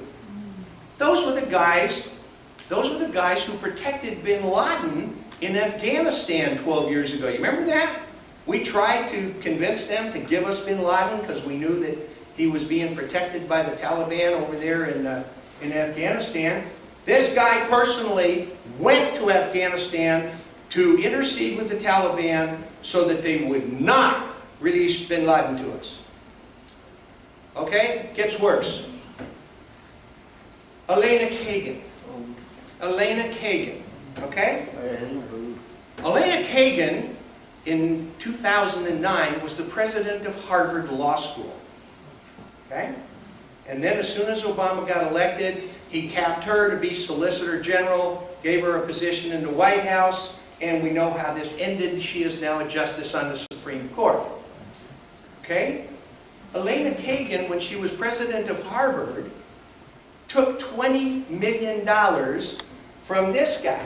Those were the guys who protected bin Laden in Afghanistan 12 years ago. You remember that? We tried to convince them to give us bin Laden because we knew that he was being protected by the Taliban over there in Afghanistan. This guy personally went to Afghanistan to intercede with the Taliban so that they would not release bin Laden to us. Okay? Gets worse. Elena Kagan. Elena Kagan. Okay? Elena Kagan, in 2009, was the president of Harvard Law School. Okay? And then as soon as Obama got elected, he tapped her to be Solicitor General, gave her a position in the White House, and we know how this ended. She is now a justice on the Supreme Court. Okay? Elena Kagan, when she was president of Harvard, took $20 million from this guy,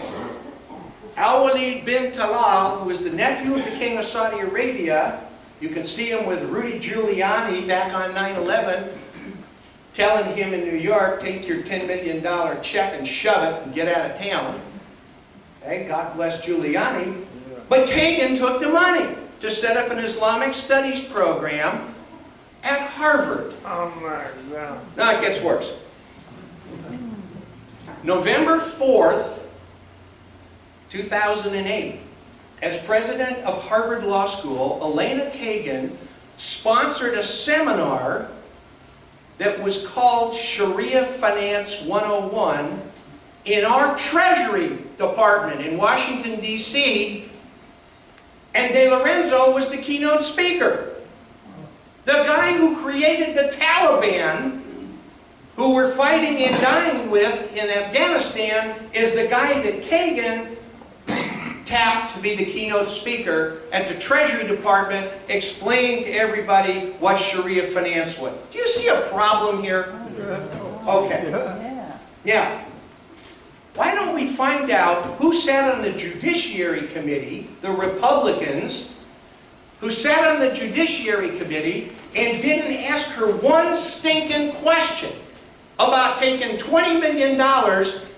Al-Walid bin Talal, who is the nephew of the King of Saudi Arabia. You can see him with Rudy Giuliani back on 9/11, telling him in New York, take your $10 million check and shove it and get out of town. Okay, God bless Giuliani. But Kagan took the money to set up an Islamic studies program at Harvard. Oh my God. Now it gets worse. November 4th, 2008, as president of Harvard Law School, Elena Kagan sponsored a seminar that was called Sharia Finance 101 in our Treasury Department in Washington, D.C., and De Lorenzo was the keynote speaker. The guy who created the Taliban, who we're fighting and dying with in Afghanistan, is the guy that Kagan tapped to be the keynote speaker at the Treasury Department, explaining to everybody what Sharia finance was. Do you see a problem here? Okay. Now, why don't we find out who sat on the Judiciary Committee, the Republicans, who sat on the Judiciary Committee and didn't ask her one stinking question about taking $20 million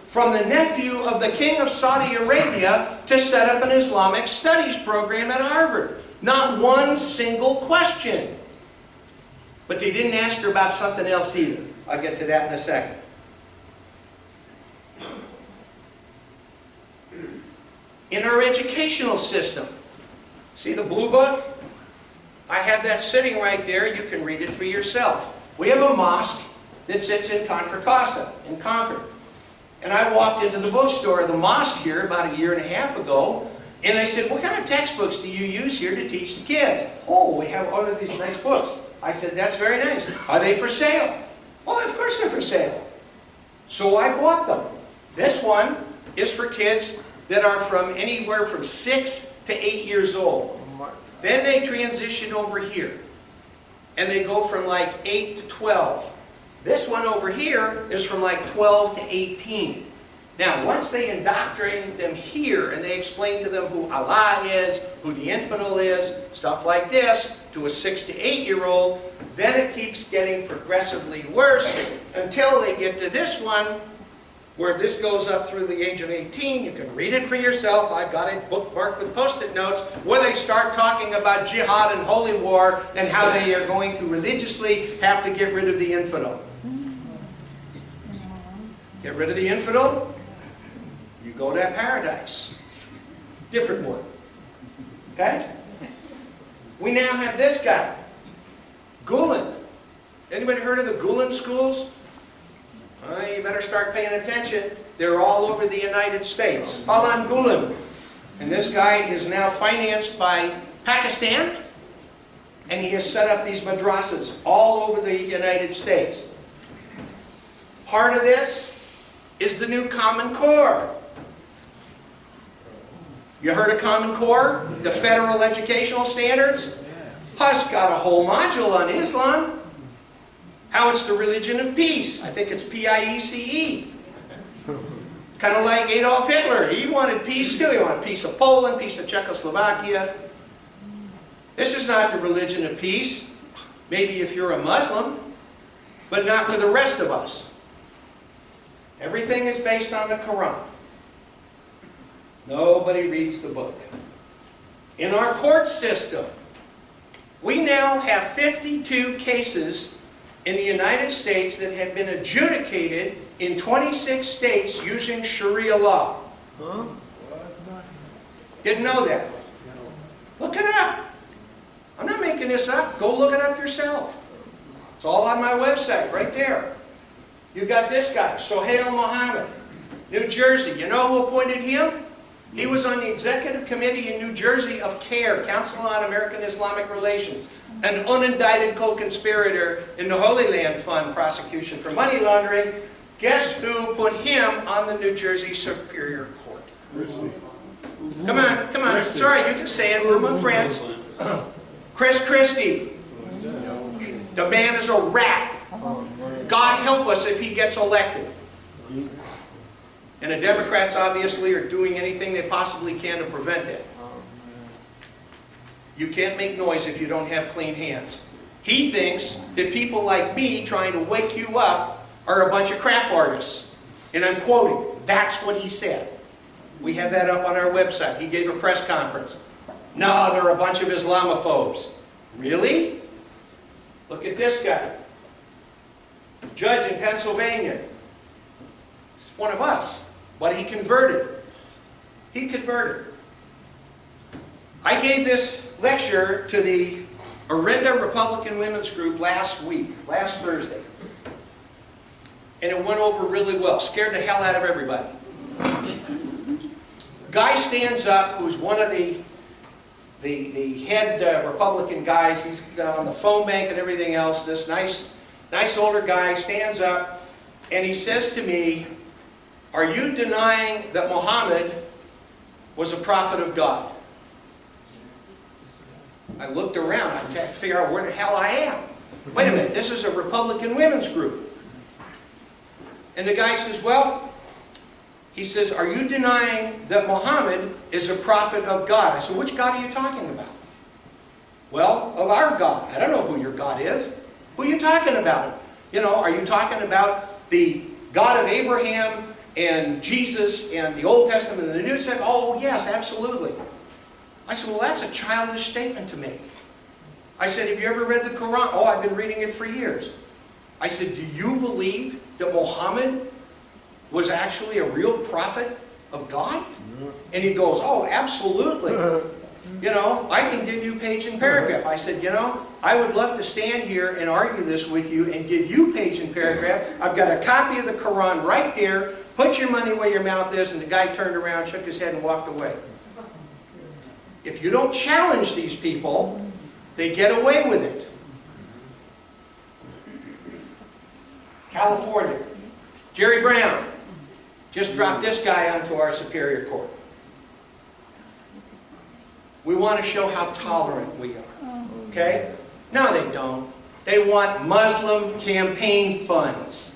from the nephew of the King of Saudi Arabia to set up an Islamic studies program at Harvard. Not one single question. But they didn't ask her about something else either. I'll get to that in a second. In our educational system, see the blue book? I have that sitting right there. You can read it for yourself. We have a mosque that sits in Contra Costa, in Concord. And I walked into the bookstore of the mosque here about a year and a half ago, and I said, what kind of textbooks do you use here to teach the kids? Oh, we have all of these nice books. I said, that's very nice. Are they for sale? Oh, of course they're for sale. So I bought them. This one is for kids that are from anywhere from 6 to 8 years old. Then they transition over here, and they go from like 8 to 12. This one over here is from like 12 to 18. Now, once they indoctrinate them here, and they explain to them who Allah is, who the infidel is, stuff like this, to a 6 to 8-year-old, then it keeps getting progressively worse until they get to this one, where this goes up through the age of 18. You can read it for yourself. I've got it bookmarked with Post-it notes, where they start talking about jihad and holy war and how they are going to religiously have to get rid of the infidel. Get rid of the infidel, you go to paradise. Different one. Okay? We now have this guy, Gulen. Anybody heard of the Gulen schools? You better start paying attention. They're all over the United States. Falan Gulen. And this guy is now financed by Pakistan. And he has set up these madrasas all over the United States. Part of this is the new Common Core. You heard of Common Core? The Federal Educational Standards? It's got a whole module on Islam. How it's the religion of peace. I think it's P-I-E-C-E. Kind of like Adolf Hitler. He wanted peace too. He wanted peace of Poland, peace of Czechoslovakia. This is not the religion of peace. Maybe if you're a Muslim, but not for the rest of us. Everything is based on the Quran. Nobody reads the book. In our court system, we now have 52 cases in the United States that have been adjudicated in 26 states using Sharia law. Huh? Didn't know that. Look it up. I'm not making this up. Go look it up yourself. It's all on my website, right there. You got this guy, Sohail Mohammed, New Jersey. You know who appointed him? He was on the executive committee in New Jersey of CARE, Council on American Islamic Relations, an unindicted co-conspirator in the Holy Land Fund prosecution for money laundering. Guess who put him on the New Jersey Superior Court? Come on, come on. It's all right, you can say it. We're among friends. Chris Christie. The man is a rat. God help us if he gets elected. And the Democrats obviously are doing anything they possibly can to prevent it. You can't make noise if you don't have clean hands. He thinks that people like me trying to wake you up are a bunch of crap artists. And I'm quoting. That's what he said. We have that up on our website. He gave a press conference. No, they're a bunch of Islamophobes. Really? Look at this guy. Judge in Pennsylvania. He's one of us. But he converted. He converted. I gave this lecture to the Orinda Republican Women's Group last Thursday. And it went over really well. Scared the hell out of everybody. Guy stands up who's one of the head Republican guys. He's on the phone bank and everything else. This nice older guy stands up and he says to me, "Are you denying that Muhammad was a prophet of God?" I looked around. I tried to figure out where the hell I am. Wait a minute, this is a Republican women's group. And the guy says, well, he says, "Are you denying that Muhammad is a prophet of God?" I said, "Which God are you talking about?" "Well, of our God." "I don't know who your God is." "Who are you talking about? You know, are you talking about the God of Abraham and Jesus and the Old Testament and the New Testament?" "Oh, yes, absolutely." I said, "Well, that's a childish statement to make." I said, "Have you ever read the Quran?" "Oh, I've been reading it for years." I said, "Do you believe that Muhammad was actually a real prophet of God?" And he goes, "Oh, absolutely. You know, I can give you page and paragraph." I said, "You know, I would love to stand here and argue this with you and give you page and paragraph. I've got a copy of the Quran right there. Put your money where your mouth is." And the guy turned around, shook his head, and walked away. If you don't challenge these people, they get away with it. California. Jerry Brown just dropped this guy onto our Superior Court. We want to show how tolerant we are. Okay? No, they don't. They want Muslim campaign funds.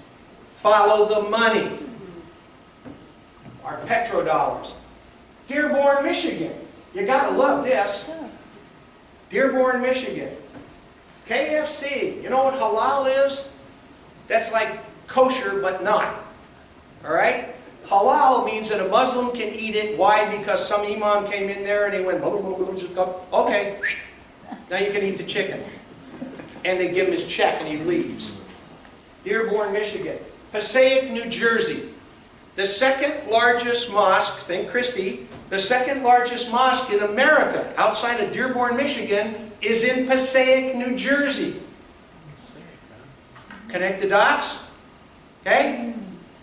Follow the money. Our petrodollars. Dearborn, Michigan. You gotta love this. Dearborn, Michigan. KFC. You know what halal is? That's like kosher, but not. Alright? Halal means that a Muslim can eat it. Why? Because some imam came in there and he went, "Okay, now you can eat the chicken." And they give him his check and he leaves. Dearborn, Michigan. Passaic, New Jersey. The second largest mosque, think Christie, the second largest mosque in America outside of Dearborn, Michigan is in Passaic, New Jersey. Connect the dots? Okay?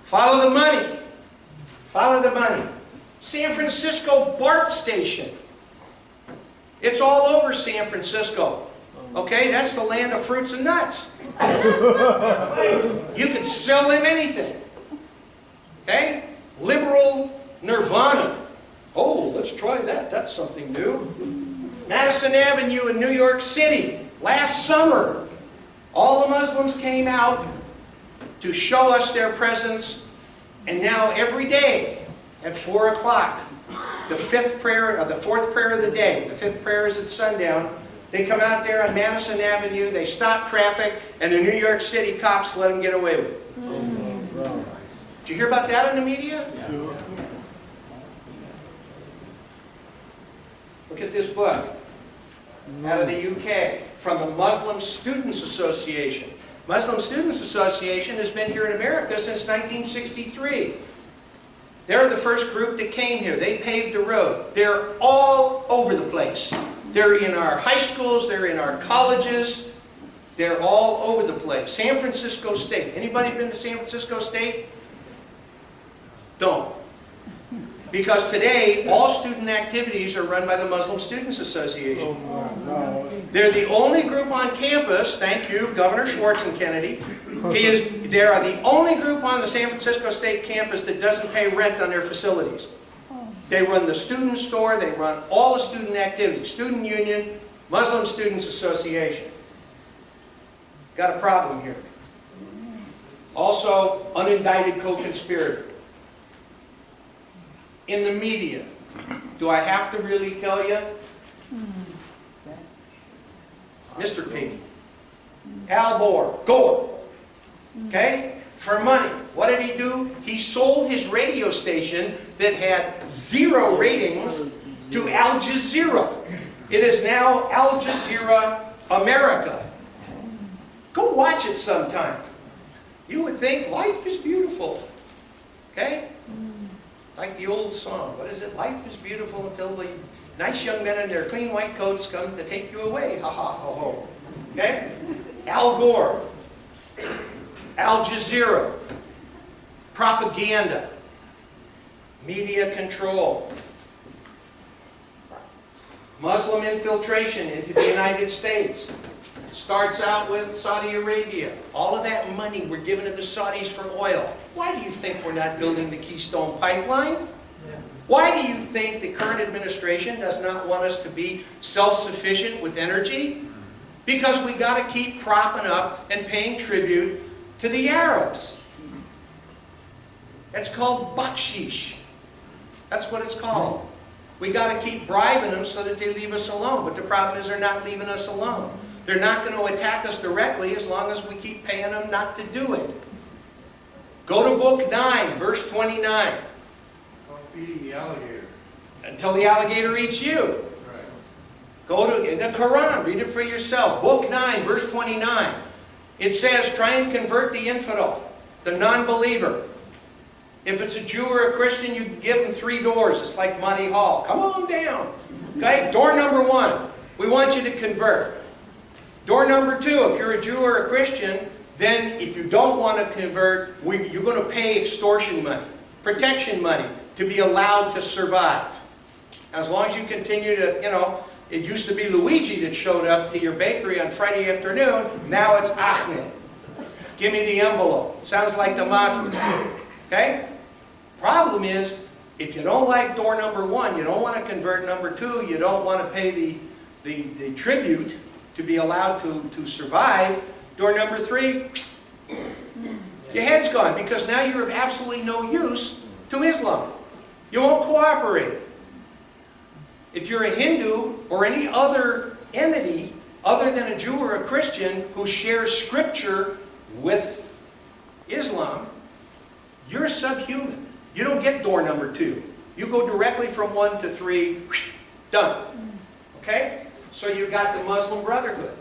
Follow the money. Follow the money. San Francisco BART station. It's all over San Francisco. Okay, that's the land of fruits and nuts. You can sell them anything. Okay? Liberal nirvana. Oh, let's try that. That's something new. Madison Avenue in New York City, last summer, all the Muslims came out to show us their presence, and now every day at 4 o'clock, the fourth prayer of the day, the fifth prayer is at sundown, they come out there on Madison Avenue, they stop traffic, and the New York City cops let them get away with it. Did you hear about that in the media? Yeah. Look at this book out of the UK from the Muslim Students Association. Muslim Students Association has been here in America since 1963. They're the first group that came here. They paved the road. They're all over the place. They're in our high schools, they're in our colleges, they're all over the place. San Francisco State. Anybody been to San Francisco State? Don't. Because today, all student activities are run by the Muslim Students Association. They're the only group on campus, thank you, Governor Schwartz and Kennedy. They are the only group on the San Francisco State campus that doesn't pay rent on their facilities. They run the student store, they run all the student activities, student union, Muslim Students Association. Got a problem here. Also, unindicted co-conspirator. In the media, do I have to really tell you? Mr. Piggy, Al Gore, okay? For money. What did he do? He sold his radio station that had 0 ratings to Al Jazeera. It is now Al Jazeera America. Go watch it sometime. You would think life is beautiful. Okay? Like the old song. What is it? Life is beautiful until the nice young men in their clean white coats come to take you away. Ha ha ho ho. Okay? Al Gore. Al Jazeera. Propaganda. Media control. Muslim infiltration into the United States. Starts out with Saudi Arabia. All of that money we're giving to the Saudis for oil. Why do you think we're not building the Keystone Pipeline? Why do you think the current administration does not want us to be self-sufficient with energy? Because we got to keep propping up and paying tribute to the Arabs. That's called bakshish. That's what it's called. We got to keep bribing them so that they leave us alone. But the problem is they're not leaving us alone. They're not going to attack us directly as long as we keep paying them not to do it. Go to book 9, verse 29. Don't feed the alligator. Until the alligator eats you. Right. Go to the Quran, read it for yourself. Book 9, verse 29. It says, try and convert the infidel, the non-believer. If it's a Jew or a Christian, you give them 3 doors. It's like Monty Hall. Come on down. Okay? Door number 1, we want you to convert. Door number 2, if you're a Jew or a Christian, then if you don't want to convert, you're going to pay extortion money, protection money, to be allowed to survive. As long as you continue to, it used to be Luigi that showed up to your bakery on Friday afternoon. Now it's Ahmed. Give me the envelope. Sounds like the mafia. Okay? Problem is, if you don't like door number 1, you don't want to convert number 2, you don't want to pay the tribute to be allowed to survive, door number 3, your head's gone, because now you're of absolutely no use to Islam. You won't cooperate. If you're a Hindu or any other entity other than a Jew or a Christian who shares scripture with Islam, you're subhuman. You don't get door number 2. You go directly from 1 to 3, done. Okay? So you got the Muslim Brotherhood.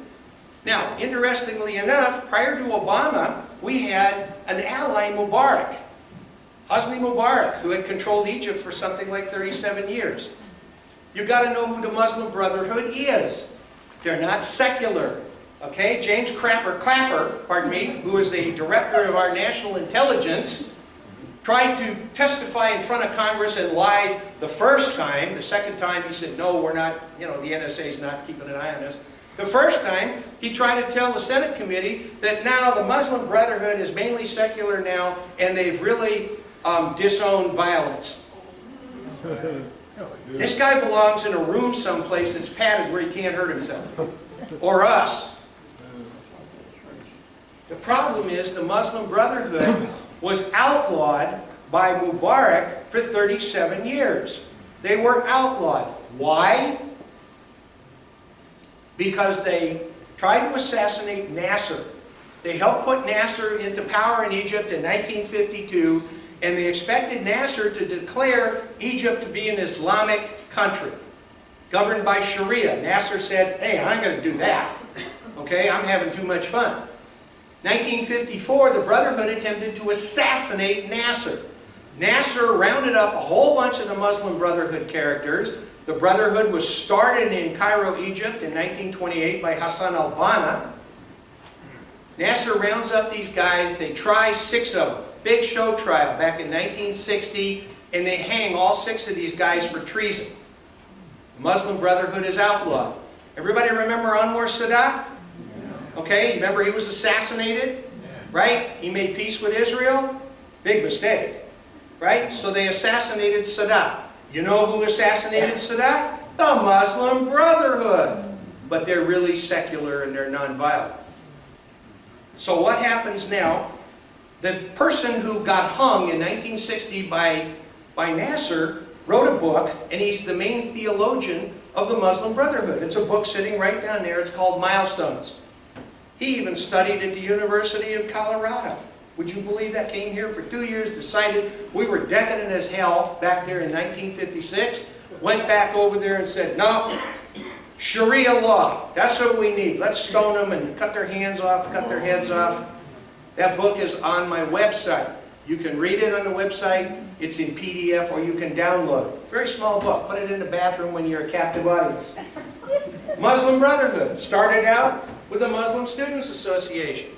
Now, interestingly enough, prior to Obama, we had an ally, Mubarak. Hosni Mubarak, who had controlled Egypt for something like 37 years. You got to know who the Muslim Brotherhood is. They're not secular. Okay? James Clapper, who is the director of our national intelligence, tried to testify in front of Congress and lied the first time. The second time he said, no, we're not, the NSA is not keeping an eye on us. The first time, he tried to tell the Senate committee that now the Muslim Brotherhood is mainly secular now, and they've really disowned violence. This guy belongs in a room someplace that's padded where he can't hurt himself. Or us. The problem is the Muslim Brotherhood was outlawed by Mubarak for 37 years. They were outlawed. Why? Because they tried to assassinate Nasser. They helped put Nasser into power in Egypt in 1952, and they expected Nasser to declare Egypt to be an Islamic country, governed by Sharia. Nasser said, hey, I'm going to do that. Okay, I'm having too much fun. 1954, the Brotherhood attempted to assassinate Nasser. Nasser rounded up a whole bunch of the Muslim Brotherhood characters. The Brotherhood was started in Cairo, Egypt in 1928 by Hassan al-Banna. Nasser rounds up these guys. They try 6 of them. Big show trial back in 1960, and they hang all 6 of these guys for treason. The Muslim Brotherhood is outlawed. Everybody remember Anwar Sadat? Okay, you remember he was assassinated? Right? He made peace with Israel? Big mistake. Right? So they assassinated Sadat. You know who assassinated Sadat? The Muslim Brotherhood. But they're really secular and they're nonviolent. So what happens now? The person who got hung in 1960 by Nasser wrote a book, and he's the main theologian of the Muslim Brotherhood. It's a book sitting right down there. It's called Milestones. He even studied at the University of Colorado. Would you believe that? Came here for 2 years, decided we were decadent as hell back there in 1956, went back over there and said, no, Sharia law, that's what we need. Let's stone them and cut their hands off, cut their heads off. That book is on my website. You can read it on the website. It's in PDF, or you can download it. Very small book. Put it in the bathroom when you're a captive audience. Muslim Brotherhood started out with the Muslim Students Association.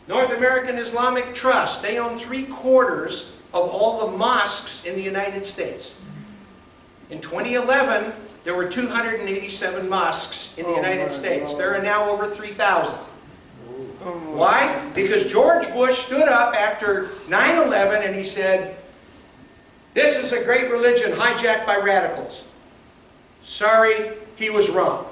North American Islamic Trust, they own 3/4 of all the mosques in the United States. In 2011, there were 287 mosques in the United States. There are now over 3,000. Why? Because George Bush stood up after 9/11 and he said, this is a great religion hijacked by radicals. Sorry, he was wrong.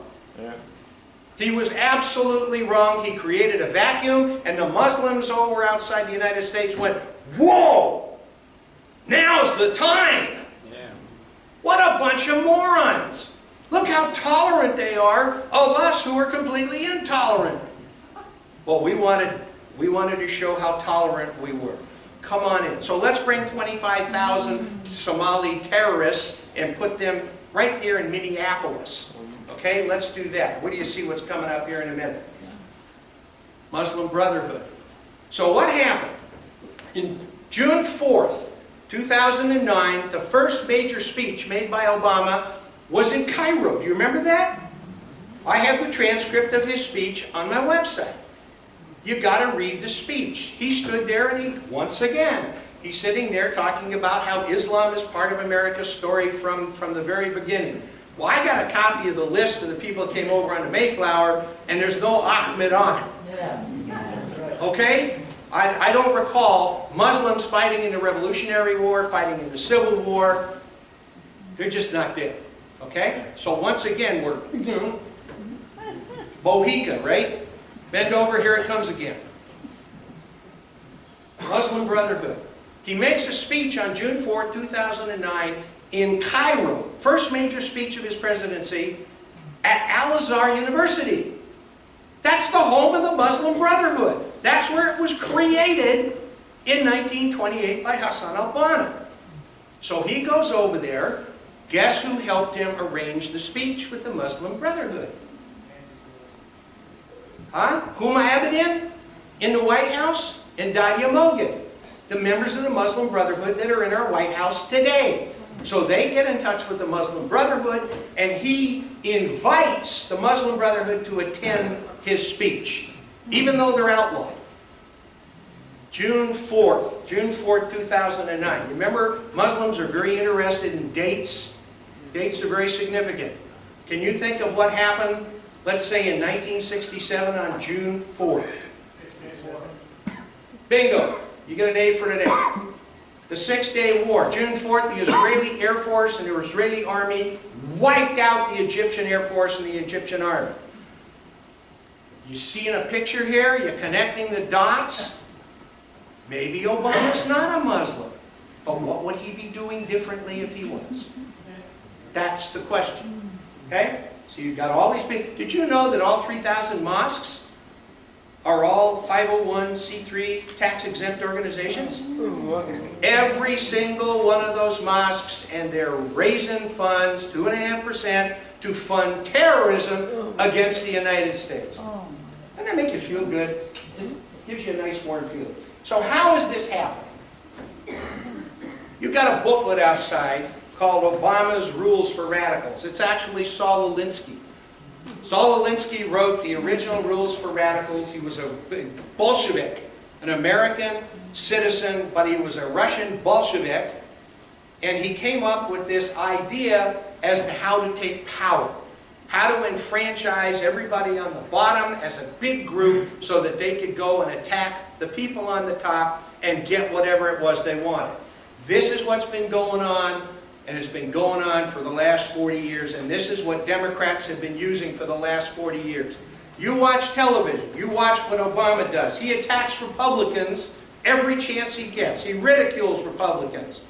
He was absolutely wrong. He created a vacuum, and the Muslims over outside the United States went, whoa, now's the time. What a bunch of morons. Look how tolerant they are of us who are completely intolerant. Well, we wanted to show how tolerant we were. Come on in. So let's bring 25,000 Somali terrorists and put them right there in Minneapolis. Okay, let's do that. What do you see what's coming up here in a minute? Muslim Brotherhood. So what happened? In June 4th, 2009, the first major speech made by Obama was in Cairo. Do you remember that? I have the transcript of his speech on my website. You've got to read the speech. He stood there and once again, he's sitting there talking about how Islam is part of America's story from the very beginning. Well, I got a copy of the list of the people that came over on the Mayflower, and there's no Ahmed on it. Okay? I don't recall Muslims fighting in the Revolutionary War, fighting in the Civil War. They're just not there. Okay? So once again, we're Mohican, right? Bend over, here it comes again. Muslim Brotherhood. He makes a speech on June 4, 2009 in Cairo. First major speech of his presidency at Al-Azhar University. That's the home of the Muslim Brotherhood. That's where it was created in 1928 by Hassan al-Banna. So he goes over there. Guess who helped him arrange the speech with the Muslim Brotherhood? Huh? Huma Abedin in the White House and Dahlia Mogid, the members of the Muslim Brotherhood that are in our White House today. So they get in touch with the Muslim Brotherhood, and he invites the Muslim Brotherhood to attend his speech, even though they're outlawed. June 4th, 2009. Remember, Muslims are very interested in dates. Dates are very significant. Can you think of what happened let's say in 1967 on June 4th. Bingo, you get an A for today. The 6-Day War, June 4th, the Israeli Air Force and the Israeli Army wiped out the Egyptian Air Force and the Egyptian Army. You see in a picture here, you're connecting the dots. Maybe Obama's not a Muslim, but what would he be doing differently if he was? That's the question. Okay? So you've got all these people. Did you know that all 3,000 mosques are all 501c3 tax-exempt organizations? Every single one of those mosques, and they're raising funds, 2.5%, to fund terrorism against the United States. Doesn't that make you feel good? Just gives you a nice warm feeling. So how is this happening? You've got a booklet outside called Obama's Rules for Radicals. It's actually Saul Alinsky. Saul Alinsky wrote the original Rules for Radicals. He was a Bolshevik, an American citizen, but he was a Russian Bolshevik. And he came up with this idea as to how to take power, how to enfranchise everybody on the bottom as a big group so that they could go and attack the people on the top and get whatever it was they wanted. This is what's been going on, and it's been going on for the last 40 years, and this is what Democrats have been using for the last 40 years. You watch television, you watch what Obama does. He attacks Republicans every chance he gets. He ridicules Republicans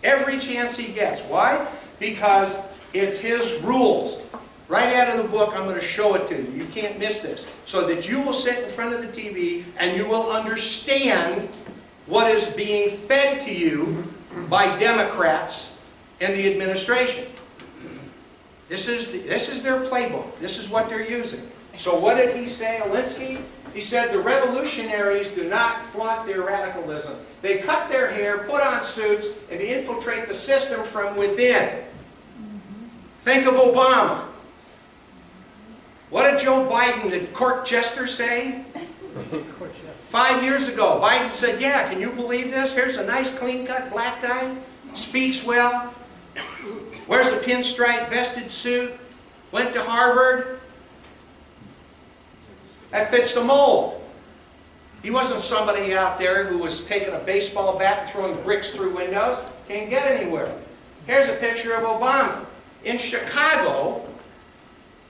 every chance he gets. Why? Because it's his rules. Right out of the book, I'm going to show it to you. You can't miss this. So that you will sit in front of the TV and you will understand what is being fed to you by Democrats and the administration. This is their playbook. This is what they're using. So what did he say, Alinsky? He said the revolutionaries do not flaunt their radicalism. They cut their hair, put on suits, and infiltrate the system from within. Think of Obama. What did Joe Biden, the court jester, say? 5 years ago, Biden said, yeah, can you believe this? Here's a nice clean-cut black guy, speaks well, wears a pinstripe vested suit, went to Harvard. That fits the mold. He wasn't somebody out there who was taking a baseball bat and throwing bricks through windows. Can't get anywhere. Here's a picture of Obama in Chicago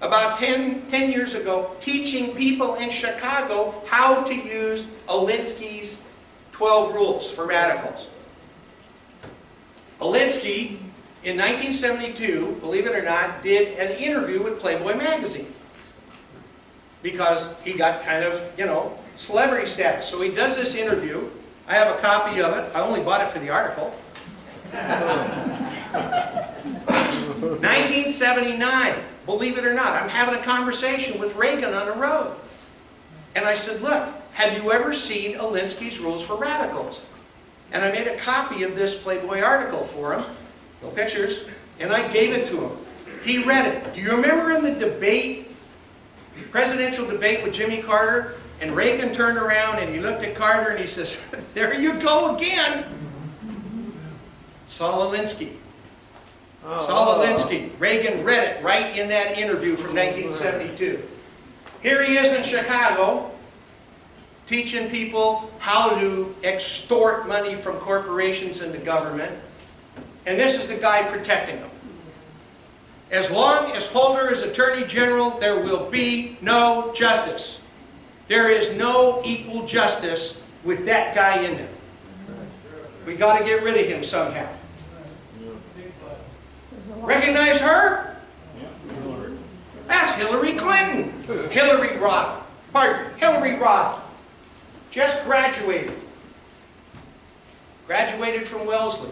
about 10 years ago, teaching people in Chicago how to use Alinsky's 12 rules for radicals. Alinsky, in 1972, believe it or not, did an interview with Playboy magazine because he got kind of, you know, celebrity status. So he does this interview. I have a copy of it. I only bought it for the article. 1979, believe it or not, I'm having a conversation with Reagan on the road. And I said, look, have you ever seen Alinsky's Rules for Radicals? And I made a copy of this Playboy article for him, no pictures, and I gave it to him. He read it. Do you remember in the debate, presidential debate with Jimmy Carter, and Reagan turned around and he looked at Carter and he says, there you go again. Saul Alinsky. Saul Alinsky. Reagan read it right in that interview from 1972. Here he is in Chicago teaching people how to extort money from corporations and the government. And this is the guy protecting them. As long as Holder is Attorney General, there will be no justice. There is no equal justice with that guy in there. We got to get rid of him somehow. Recognize her? That's Hillary Clinton. Hillary Rodham. Pardon, Hillary Rodham. Just graduated. Graduated from Wellesley.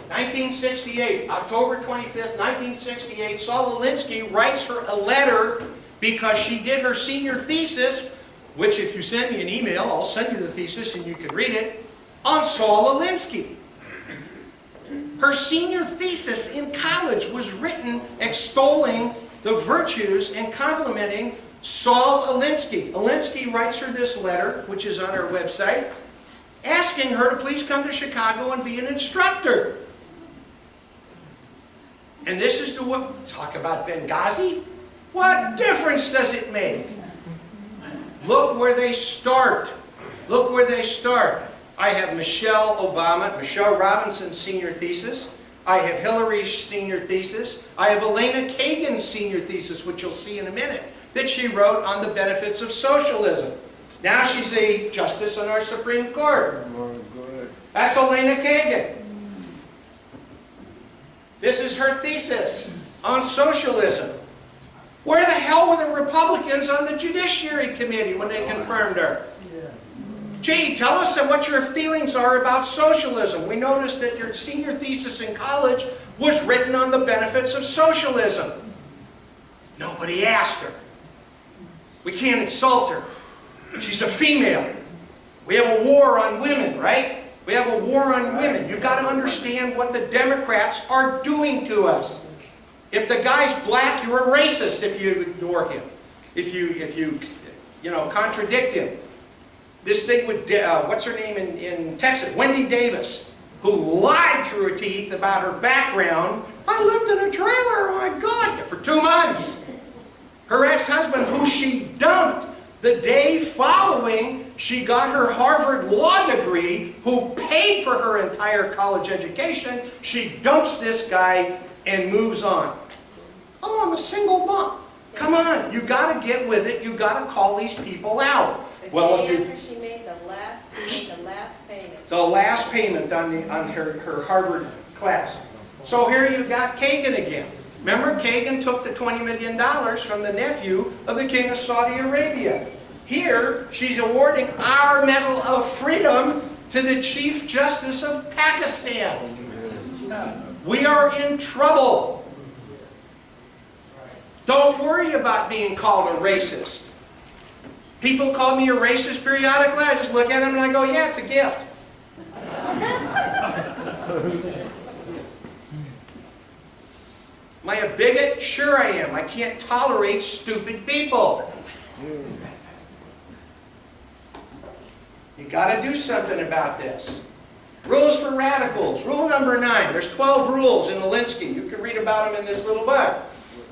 1968, October 25th, 1968, Saul Alinsky writes her a letter because she did her senior thesis, which if you send me an email, I'll send you the thesis and you can read it, on Saul Alinsky. Her senior thesis in college was written extolling the virtues and complimenting Saul Alinsky. Alinsky writes her this letter, which is on our website, asking her to please come to Chicago and be an instructor. And this is the what, talk about Benghazi? What difference does it make? Look where they start. Look where they start. I have Michelle Robinson's senior thesis. I have Hillary's senior thesis. I have Elena Kagan's senior thesis, which you'll see in a minute, that she wrote on the benefits of socialism. Now she's a justice on our Supreme Court. That's Elena Kagan. This is her thesis on socialism. Where the hell were the Republicans on the Judiciary Committee when they confirmed her? Gee, tell us what your feelings are about socialism. We noticed that your senior thesis in college was written on the benefits of socialism. Nobody asked her. We can't insult her. She's a female. We have a war on women, right? We have a war on women. You've got to understand what the Democrats are doing to us. If the guy's black, you're a racist if you ignore him. If you contradict him. This thing with, what's her name in Texas? Wendy Davis, who lied through her teeth about her background. I lived in a trailer, oh my God, for 2 months. Her ex-husband, who she dumped the day following she got her Harvard law degree, who paid for her entire college education, she dumps this guy and moves on. Oh, I'm a single mom. Come on, you got to get with it. You got to call these people out. Well, after she made the last payment. The last payment on her Harvard class. So here you've got Kagan again. Remember, Kagan took the $20 million from the nephew of the King of Saudi Arabia. Here, she's awarding our Medal of Freedom to the Chief Justice of Pakistan. We are in trouble. Don't worry about being called a racist. People call me a racist periodically. I just look at them and I go, yeah, it's a gift. Am I a bigot? Sure I am. I can't tolerate stupid people. You got to do something about this. Rules for radicals. Rule number 9. There's 12 rules in Alinsky. You can read about them in this little book.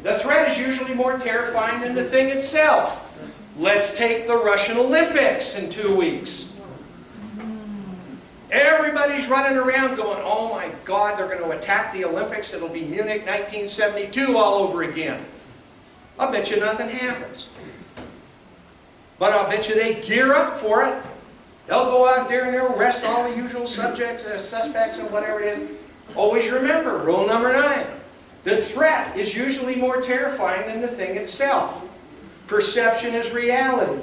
The threat is usually more terrifying than the thing itself. Let's take the Russian Olympics in 2 weeks. Everybody's running around going, oh my God, they're going to attack the Olympics. It'll be Munich 1972 all over again. I'll bet you nothing happens. But I'll bet you they gear up for it. They'll go out there and they'll arrest all the usual suspects and whatever it is. Always remember, rule number 9. The threat is usually more terrifying than the thing itself. Perception is reality.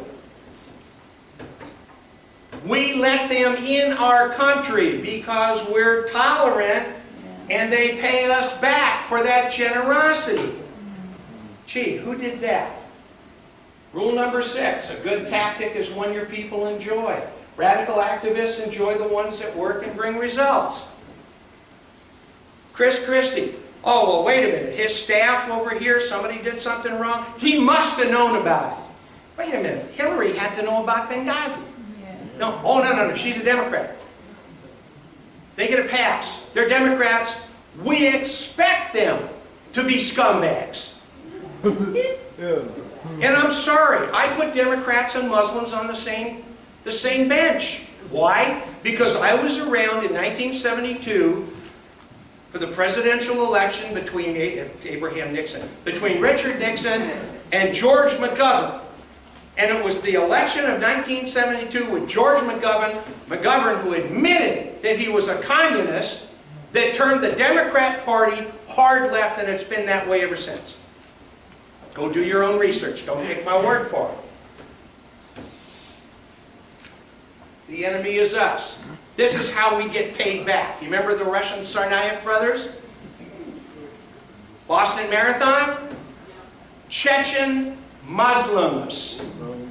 We let them in our country because we're tolerant and they pay us back for that generosity. Gee, who did that? Rule number 6, a good tactic is one your people enjoy. Radical activists enjoy the ones that work and bring results. Chris Christie. Oh, well, wait a minute. His staff over here, somebody did something wrong. He must have known about it. Wait a minute. Hillary had to know about Benghazi. No, oh, no. She's a Democrat. They get a pass. They're Democrats. We expect them to be scumbags. And I'm sorry. I put Democrats and Muslims on the same bench. Why? Because I was around in 1972 for the presidential election between between Richard Nixon and George McGovern. And it was the election of 1972 with George McGovern, who admitted that he was a communist, that turned the Democrat Party hard left, and it's been that way ever since. Go do your own research. Don't take my word for it. The enemy is us. This is how we get paid back. You remember the Russian Tsarnaev brothers? Boston Marathon? Chechen Muslims.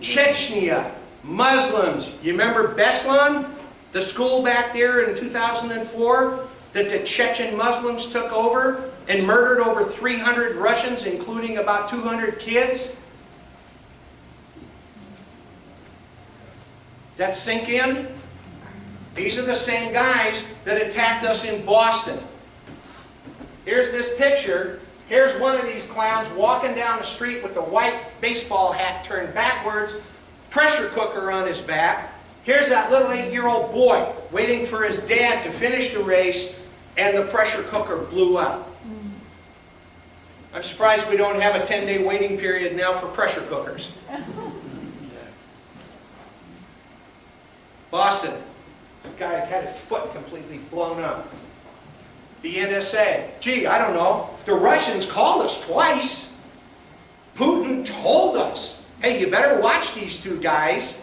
Chechnya Muslims. You remember Beslan? The school back there in 2004 that the Chechen Muslims took over and murdered over 300 Russians, including about 200 kids? That sink in? These are the same guys that attacked us in Boston. Here's this picture Here's one of these clowns walking down the street with the white baseball hat turned backwards, pressure cooker on his back. Here's that little 8-year-old boy waiting for his dad to finish the race, and the pressure cooker blew up. I'm surprised we don't have a 10-day waiting period now for pressure cookers. Boston, a guy had his foot completely blown up. The NSA, gee, I don't know, the Russians called us twice. Putin told us, hey, you better watch these two guys.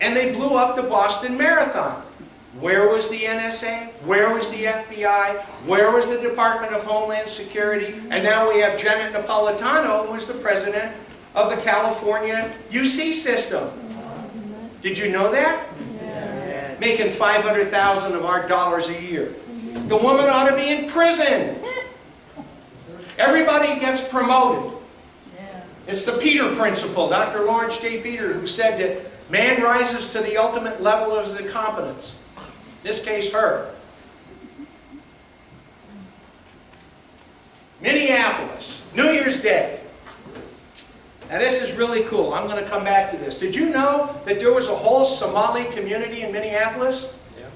And they blew up the Boston Marathon. Where was the NSA? Where was the FBI? Where was the Department of Homeland Security? And now we have Janet Napolitano, who is the president of the California UC system. Did you know that? Yeah. Making $500,000 of our dollars a year. The woman ought to be in prison. Everybody gets promoted. It's the Peter principle, Dr. Lawrence J. Peter, who said that man rises to the ultimate level of his incompetence. In this case, her. Minneapolis, New Year's Day. Now this is really cool. I'm going to come back to this. Did you know that there was a whole Somali community in Minneapolis? Yeah.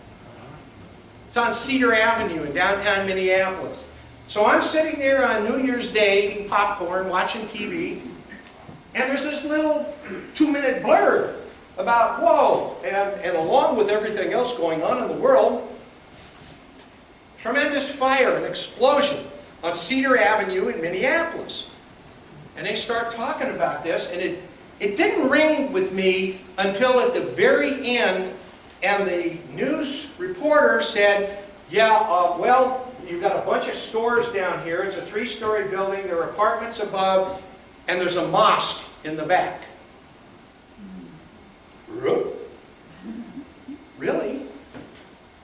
It's on Cedar Avenue in downtown Minneapolis. So I'm sitting there on New Year's Day eating popcorn, watching TV, and there's this little 2-minute blurb about, whoa, and along with everything else going on in the world, tremendous fire and explosion on Cedar Avenue in Minneapolis. And they start talking about this, and it didn't ring with me until at the very end, and the news reporter said, yeah, well, you've got a bunch of stores down here. It's a 3-story building. There are apartments above, and there's a mosque in the back. Really?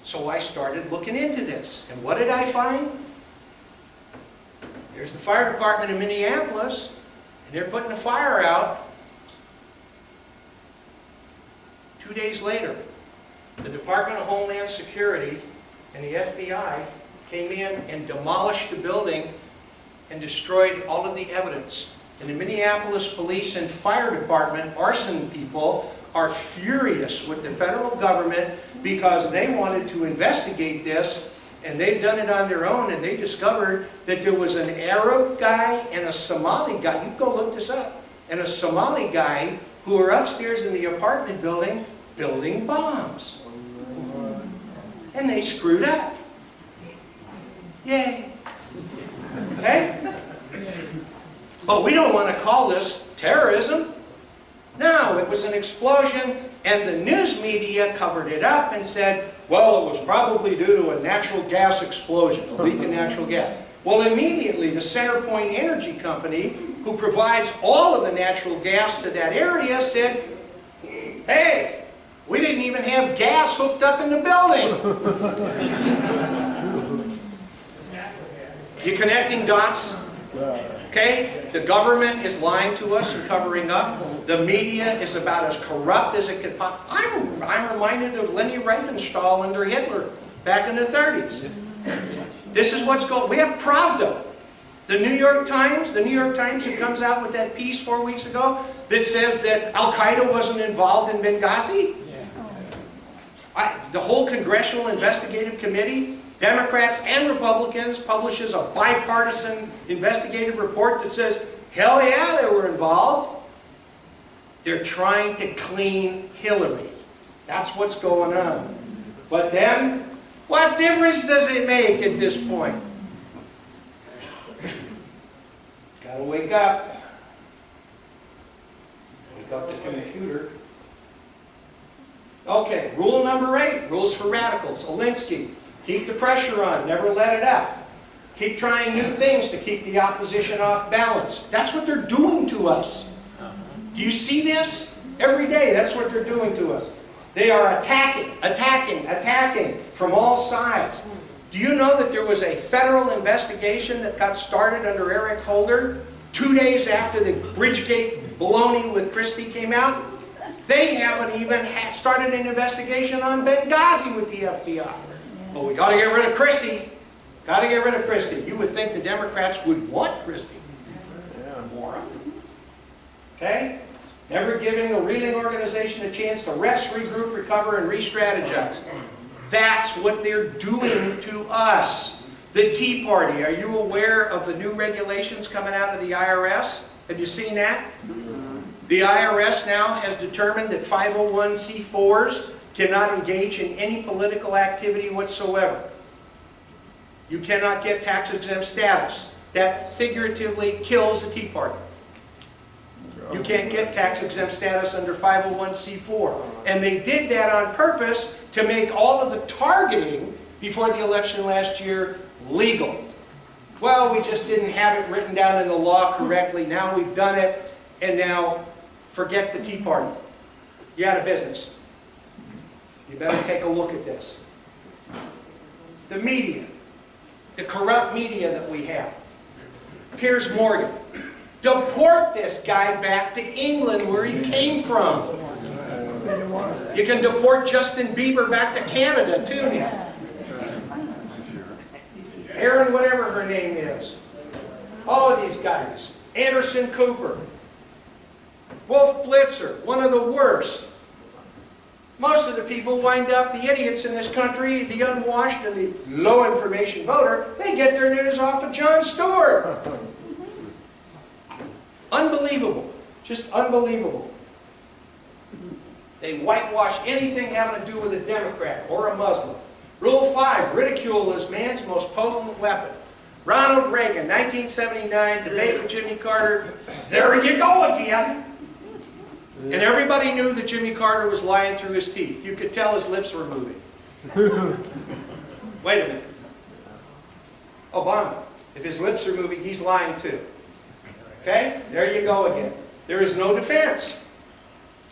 So I started looking into this. And what did I find? There's the fire department in Minneapolis, and they're putting the fire out. 2 days later, the Department of Homeland Security and the FBI came in and demolished the building and destroyed all of the evidence. And the Minneapolis Police and Fire Department, arson people, are furious with the federal government because they wanted to investigate this, and they've done it on their own, and they discovered that there was an Arab guy and a Somali guy. You can go look this up. And a Somali guy who were upstairs in the apartment building building bombs. And they screwed up. Yay. Okay? But we don't want to call this terrorism. No, it was an explosion, and the news media covered it up and said, well, it was probably due to a natural gas explosion, a leak in natural gas. Well, immediately, the CenterPoint Energy Company, who provides all of the natural gas to that area, said, hey, we didn't even have gas hooked up in the building. You connecting dots? Okay? The government is lying to us and covering up. The media is about as corrupt as it could possibly. I'm reminded of Leni Riefenstahl under Hitler back in the 30s. This is what's going on. We have Pravda. The New York Times who comes out with that piece 4 weeks ago that says that Al-Qaeda wasn't involved in Benghazi. The whole Congressional Investigative Committee, Democrats and Republicans, publishes a bipartisan investigative report that says, hell yeah, they were involved. They're trying to clean Hillary. That's what's going on. But then, what difference does it make at this point? Gotta wake up. Wake up the computer. Okay, rule number 8, rules for radicals. Alinsky, keep the pressure on, never let it out. Keep trying new things to keep the opposition off balance. That's what they're doing to us. Do you see this? Every day, that's what they're doing to us. They are attacking from all sides. Do you know that there was a federal investigation that got started under Eric Holder 2 days after the Bridgegate baloney with Christie came out? They haven't even started an investigation on Benghazi with the FBI. But we got to get rid of Christie. Got to get rid of Christie. You would think the Democrats would want Christie. Moron. Okay? Never giving the reeling organization a chance to rest, regroup, recover, and re-strategize. That's what they're doing to us. The Tea Party. Are you aware of the new regulations coming out of the IRS? Have you seen that? The IRS now has determined that 501c4s cannot engage in any political activity whatsoever. You cannot get tax-exempt status. That figuratively kills the Tea Party. You can't get tax-exempt status under 501c4. And they did that on purpose to make all of the targeting before the election last year legal. Well, we just didn't have it written down in the law correctly. Now we've done it, and now forget the Tea Party. You're out of business. You better take a look at this. The media, the corrupt media that we have. Piers Morgan. Deport this guy back to England where he came from. You can deport Justin Bieber back to Canada too now. Erin, whatever her name is. All of these guys. Anderson Cooper. Wolf Blitzer, one of the worst. Most of the people wind up, the idiots in this country, the unwashed and the low information voter, they get their news off of Jon Stewart. Unbelievable. Just unbelievable. They whitewash anything having to do with a Democrat or a Muslim. Rule 5, ridicule is man's most potent weapon. Ronald Reagan, 1979, debate with Jimmy Carter. There you go again. And everybody knew that Jimmy Carter was lying through his teeth. You could tell his lips were moving. Wait a minute. Obama, if his lips are moving, he's lying too. Okay? There you go again. There is no defense.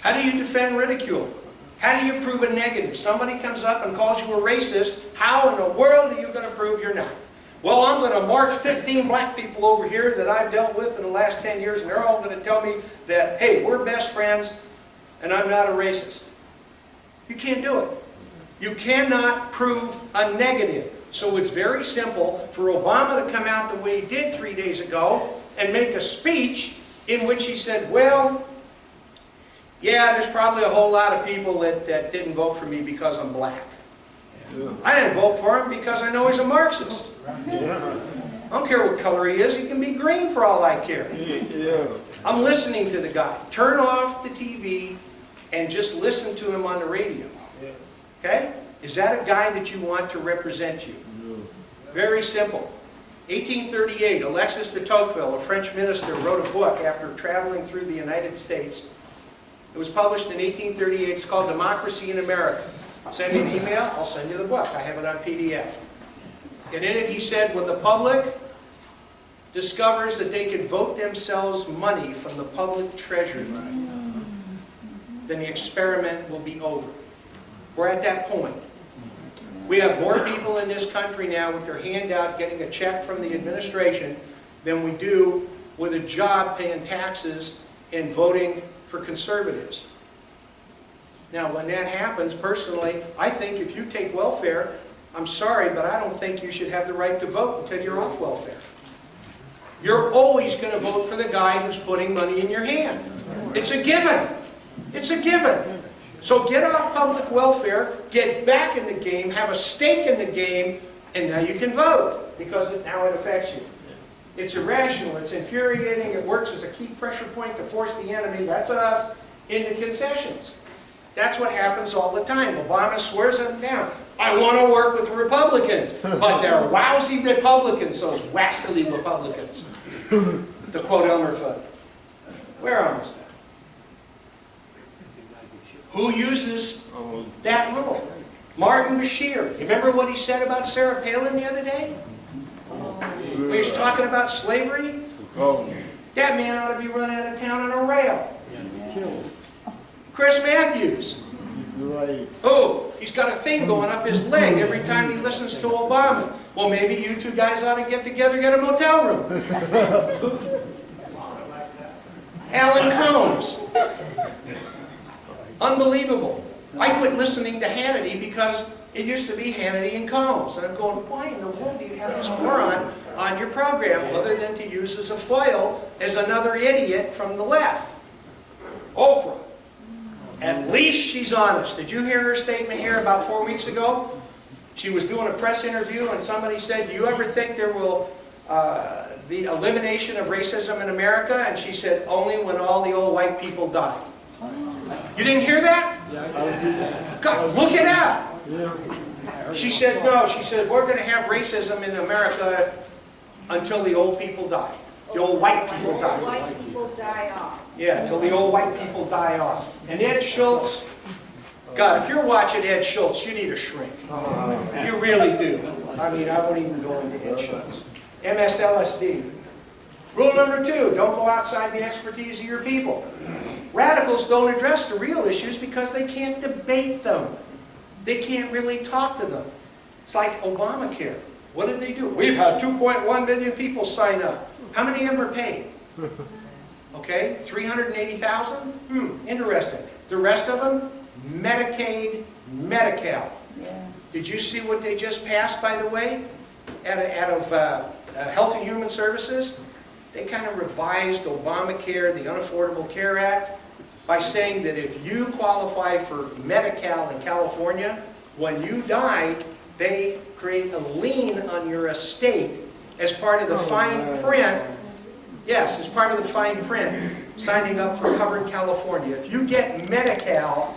How do you defend ridicule? How do you prove a negative? Somebody comes up and calls you a racist. How in the world are you going to prove you're not? Well, I'm going to march 15 black people over here that I've dealt with in the last 10 years, and they're all going to tell me that, hey, we're best friends, and I'm not a racist. You can't do it. You cannot prove a negative. So it's very simple for Obama to come out the way he did 3 days ago and make a speech in which he said, well, yeah, there's probably a whole lot of people that didn't vote for me because I'm black. I didn't vote for him because I know he's a Marxist. I don't care what color he is. He can be green for all I care. I'm listening to the guy. Turn off the TV and just listen to him on the radio. Okay? Is that a guy that you want to represent you? Very simple. 1838, Alexis de Tocqueville, a French minister, wrote a book after traveling through the United States. It was published in 1838. It's called Democracy in America. Send me an email, I'll send you the book. I have it on PDF. And in it he said, when the public discovers that they can vote themselves money from the public treasury, then the experiment will be over. We're at that point. We have more people in this country now with their hand out getting a check from the administration than we do with a job paying taxes and voting for conservatives. Now, when that happens, personally, I think if you take welfare, I'm sorry, but I don't think you should have the right to vote until you're off welfare. You're always going to vote for the guy who's putting money in your hand. It's a given. It's a given. So get off public welfare, get back in the game, have a stake in the game, and now you can vote because now it affects you. It's irrational, it's infuriating, it works as a key pressure point to force the enemy, that's us, into concessions. That's what happens all the time. Obama swears them down. I want to work with Republicans, but they're lousy Republicans, those wascally Republicans. To quote Elmer Fudd. We're almost done. Who uses that rule? Martin Bashir. You remember what he said about Sarah Palin the other day? When he was talking about slavery? That man ought to be run out of town on a rail. Chris Matthews. Oh, he's got a thing going up his leg every time he listens to Obama. Well, maybe you two guys ought to get together, get a motel room. Alan Combs. Unbelievable. I quit listening to Hannity because It used to be Hannity and Combs. And I'm going, why in the world do you have this moron on your program other than to use as a foil as another idiot from the left? Oprah. At least she's honest. Did you hear her statement here about 4 weeks ago? She was doing a press interview and somebody said, do you ever think there will be elimination of racism in America? And she said, only when all the old white people die. You didn't hear that? God, look it up. She said, no, she said, we're going to have racism in America until the old people die. The old white people die. White people die off. Yeah, until the old white people die off. And Ed Schultz, God, if you're watching Ed Schultz, you need a shrink. You really do. I mean, I wouldn't even go into Ed Schultz. MSLSD. Rule number 2, don't go outside the expertise of your people. Radicals don't address the real issues because they can't debate them. They can't really talk to them. It's like Obamacare. What did they do? We've had 2.1 million people sign up. How many of them are paid? Okay, 380,000? Interesting. The rest of them, Medicaid, Medi-Cal. Yeah. Did you see what they just passed, by the way, out of Health and Human Services? They kind of revised Obamacare, the Unaffordable Care Act, by saying that if you qualify for Medi-Cal in California, when you die, they create a lien on your estate as part of the fine print. Yes, as part of the fine print, signing up for Covered California. If you get Medi-Cal,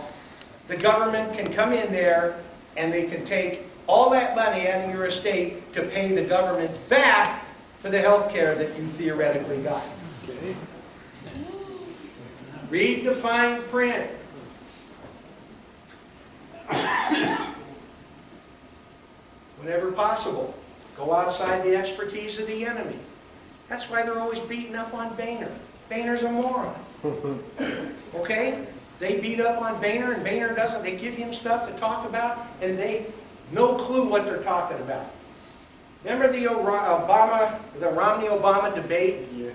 the government can come in there and they can take all that money out of your estate to pay the government back for the health care that you theoretically got. Okay. Read the fine print. Whenever possible, go outside the expertise of the enemy. That's why they're always beating up on Boehner. Boehner's a moron. Okay? They beat up on Boehner and Boehner doesn't. They give him stuff to talk about and they no clue what they're talking about. Remember the Romney-Obama debate? Yeah.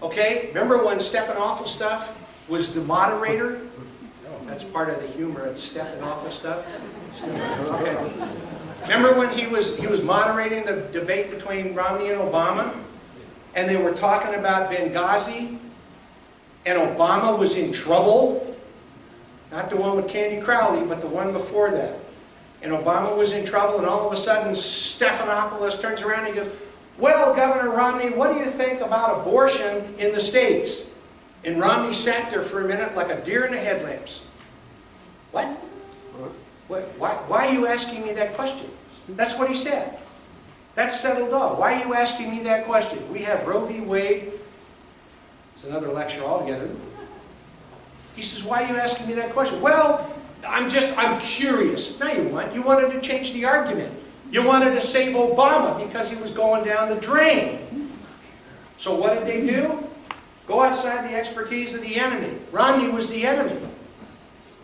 Okay? Remember when Stepping Awful Stuff was the moderator? That's part of the humor, it's Stepping Awful Stuff. Okay. Remember when he was moderating the debate between Romney and Obama? And they were talking about Benghazi, and Obama was in trouble. Not the one with Candy Crowley, but the one before that. And Obama was in trouble, and all of a sudden Stephanopoulos turns around and he goes, well, Governor Romney, what do you think about abortion in the States? And Romney sat there for a minute like a deer in the headlamps. What? Why are you asking me that question? That's what he said. That's settled off. Why are you asking me that question? We have Roe v. Wade. It's another lecture altogether. He says, why are you asking me that question? Well, I'm curious. No, you weren't. You wanted to change the argument. You wanted to save Obama because he was going down the drain. So what did they do? Go outside the expertise of the enemy. Romney was the enemy.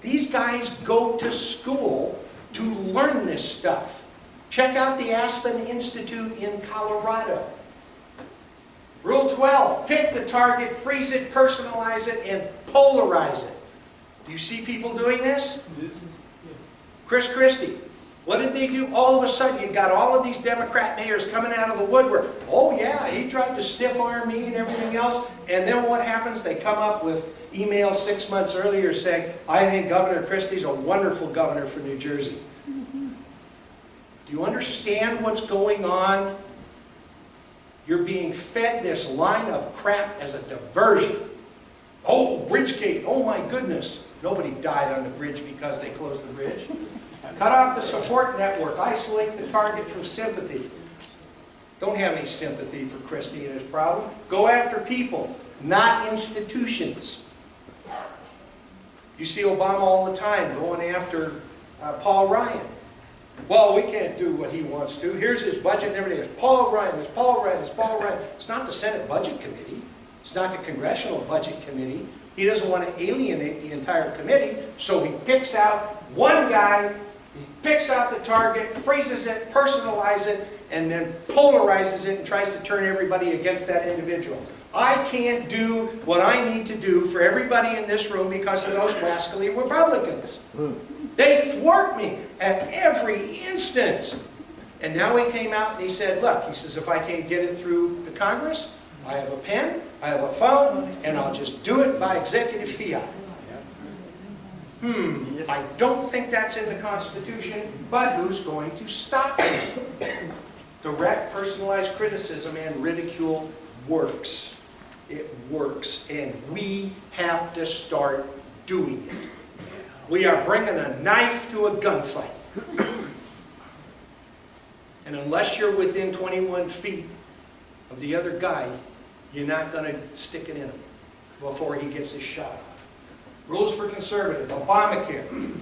These guys go to school to learn this stuff. Check out the Aspen Institute in Colorado. Rule 12, pick the target, freeze it, personalize it, and polarize it. Do you see people doing this? Chris Christie. What did they do? All of a sudden, you got all of these Democrat mayors coming out of the woodwork. Oh yeah, he tried to stiff-arm me and everything else. And then what happens? They come up with emails 6 months earlier saying, I think Governor Christie's a wonderful governor for New Jersey. Do you understand what's going on? You're being fed this line of crap as a diversion. Oh, Bridgegate, oh my goodness. Nobody died on the bridge because they closed the bridge. Cut off the support network. Isolate the target from sympathy. Don't have any sympathy for Christie and his problem. Go after people, not institutions. You see Obama all the time going after Paul Ryan. Well, we can't do what he wants to. Here's his budget and everything. It's Paul Ryan, it's Paul Ryan, it's Paul Ryan. It's not the Senate Budget Committee. It's not the Congressional Budget Committee. He doesn't want to alienate the entire committee, so he picks out one guy, he picks out the target, freezes it, personalizes it, and then polarizes it and tries to turn everybody against that individual. I can't do what I need to do for everybody in this room because of those rascally Republicans. They thwart me at every instance. And now he came out and he said, look, he says, if I can't get it through the Congress, I have a pen, I have a phone, and I'll just do it by executive fiat. I don't think that's in the Constitution, but who's going to stop me? Direct, personalized criticism and ridicule works. It works, and we have to start doing it. We are bringing a knife to a gunfight. And unless you're within 21 feet of the other guy, you're not going to stick it in him before he gets his shot off. Rules for conservative, Obamacare.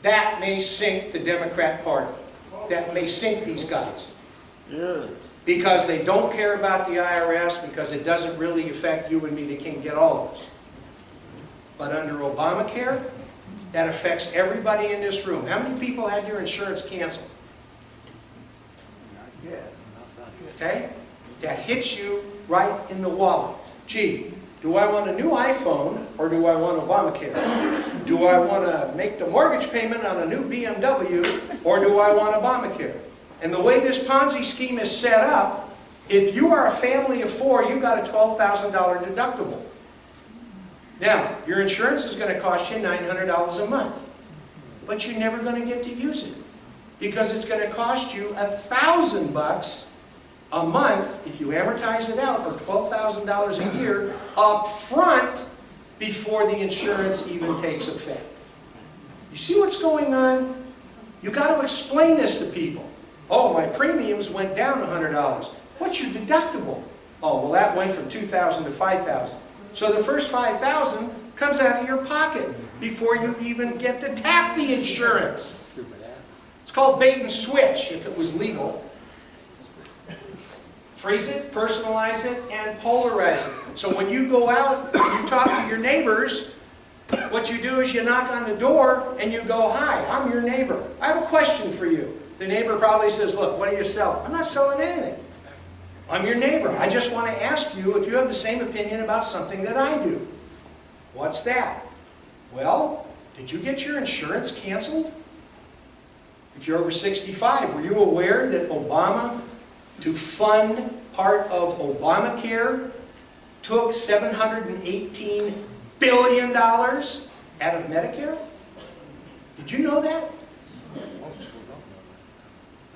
That may sink the Democrat Party. That may sink these guys. Because they don't care about the IRS, because it doesn't really affect you and me. They can't get all of us. But under Obamacare, that affects everybody in this room. How many people had your insurance canceled? Okay? That hits you right in the wallet. Gee, do I want a new iPhone or do I want Obamacare? Do I want to make the mortgage payment on a new BMW or do I want Obamacare? And the way this Ponzi scheme is set up, if you are a family of 4, you've got a $12,000 deductible. Now, your insurance is going to cost you $900 a month. But you're never going to get to use it. Because it's going to cost you $1,000 a month, if you amortize it out, or $12,000 a year, up front before the insurance even takes effect. You see what's going on? You've got to explain this to people. Oh, my premiums went down $100. What's your deductible? Oh, well, that went from $2,000 to $5,000. So the first $5,000 comes out of your pocket before you even get to tap the insurance. It's called bait and switch if it was legal. Freeze it, personalize it, and polarize it. So when you go out and you talk to your neighbors, what you do is you knock on the door and you go, hi, I'm your neighbor. I have a question for you. The neighbor probably says, look, what do you sell? I'm not selling anything. I'm your neighbor. I just want to ask you if you have the same opinion about something that I do. What's that? Well, did you get your insurance canceled? If you're over 65, were you aware that Obama, to fund part of Obamacare, took $718 billion out of Medicare? Did you know that?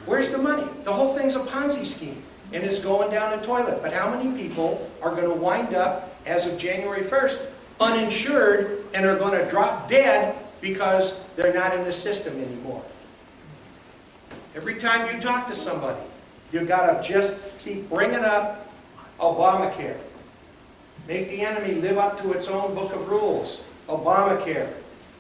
Where's the money? The whole thing's a Ponzi scheme, and it's going down the toilet. But how many people are going to wind up, as of January 1st, uninsured and are going to drop dead because they're not in the system anymore? Every time you talk to somebody, you've got to just keep bringing up Obamacare. Make the enemy live up to its own book of rules. Obamacare.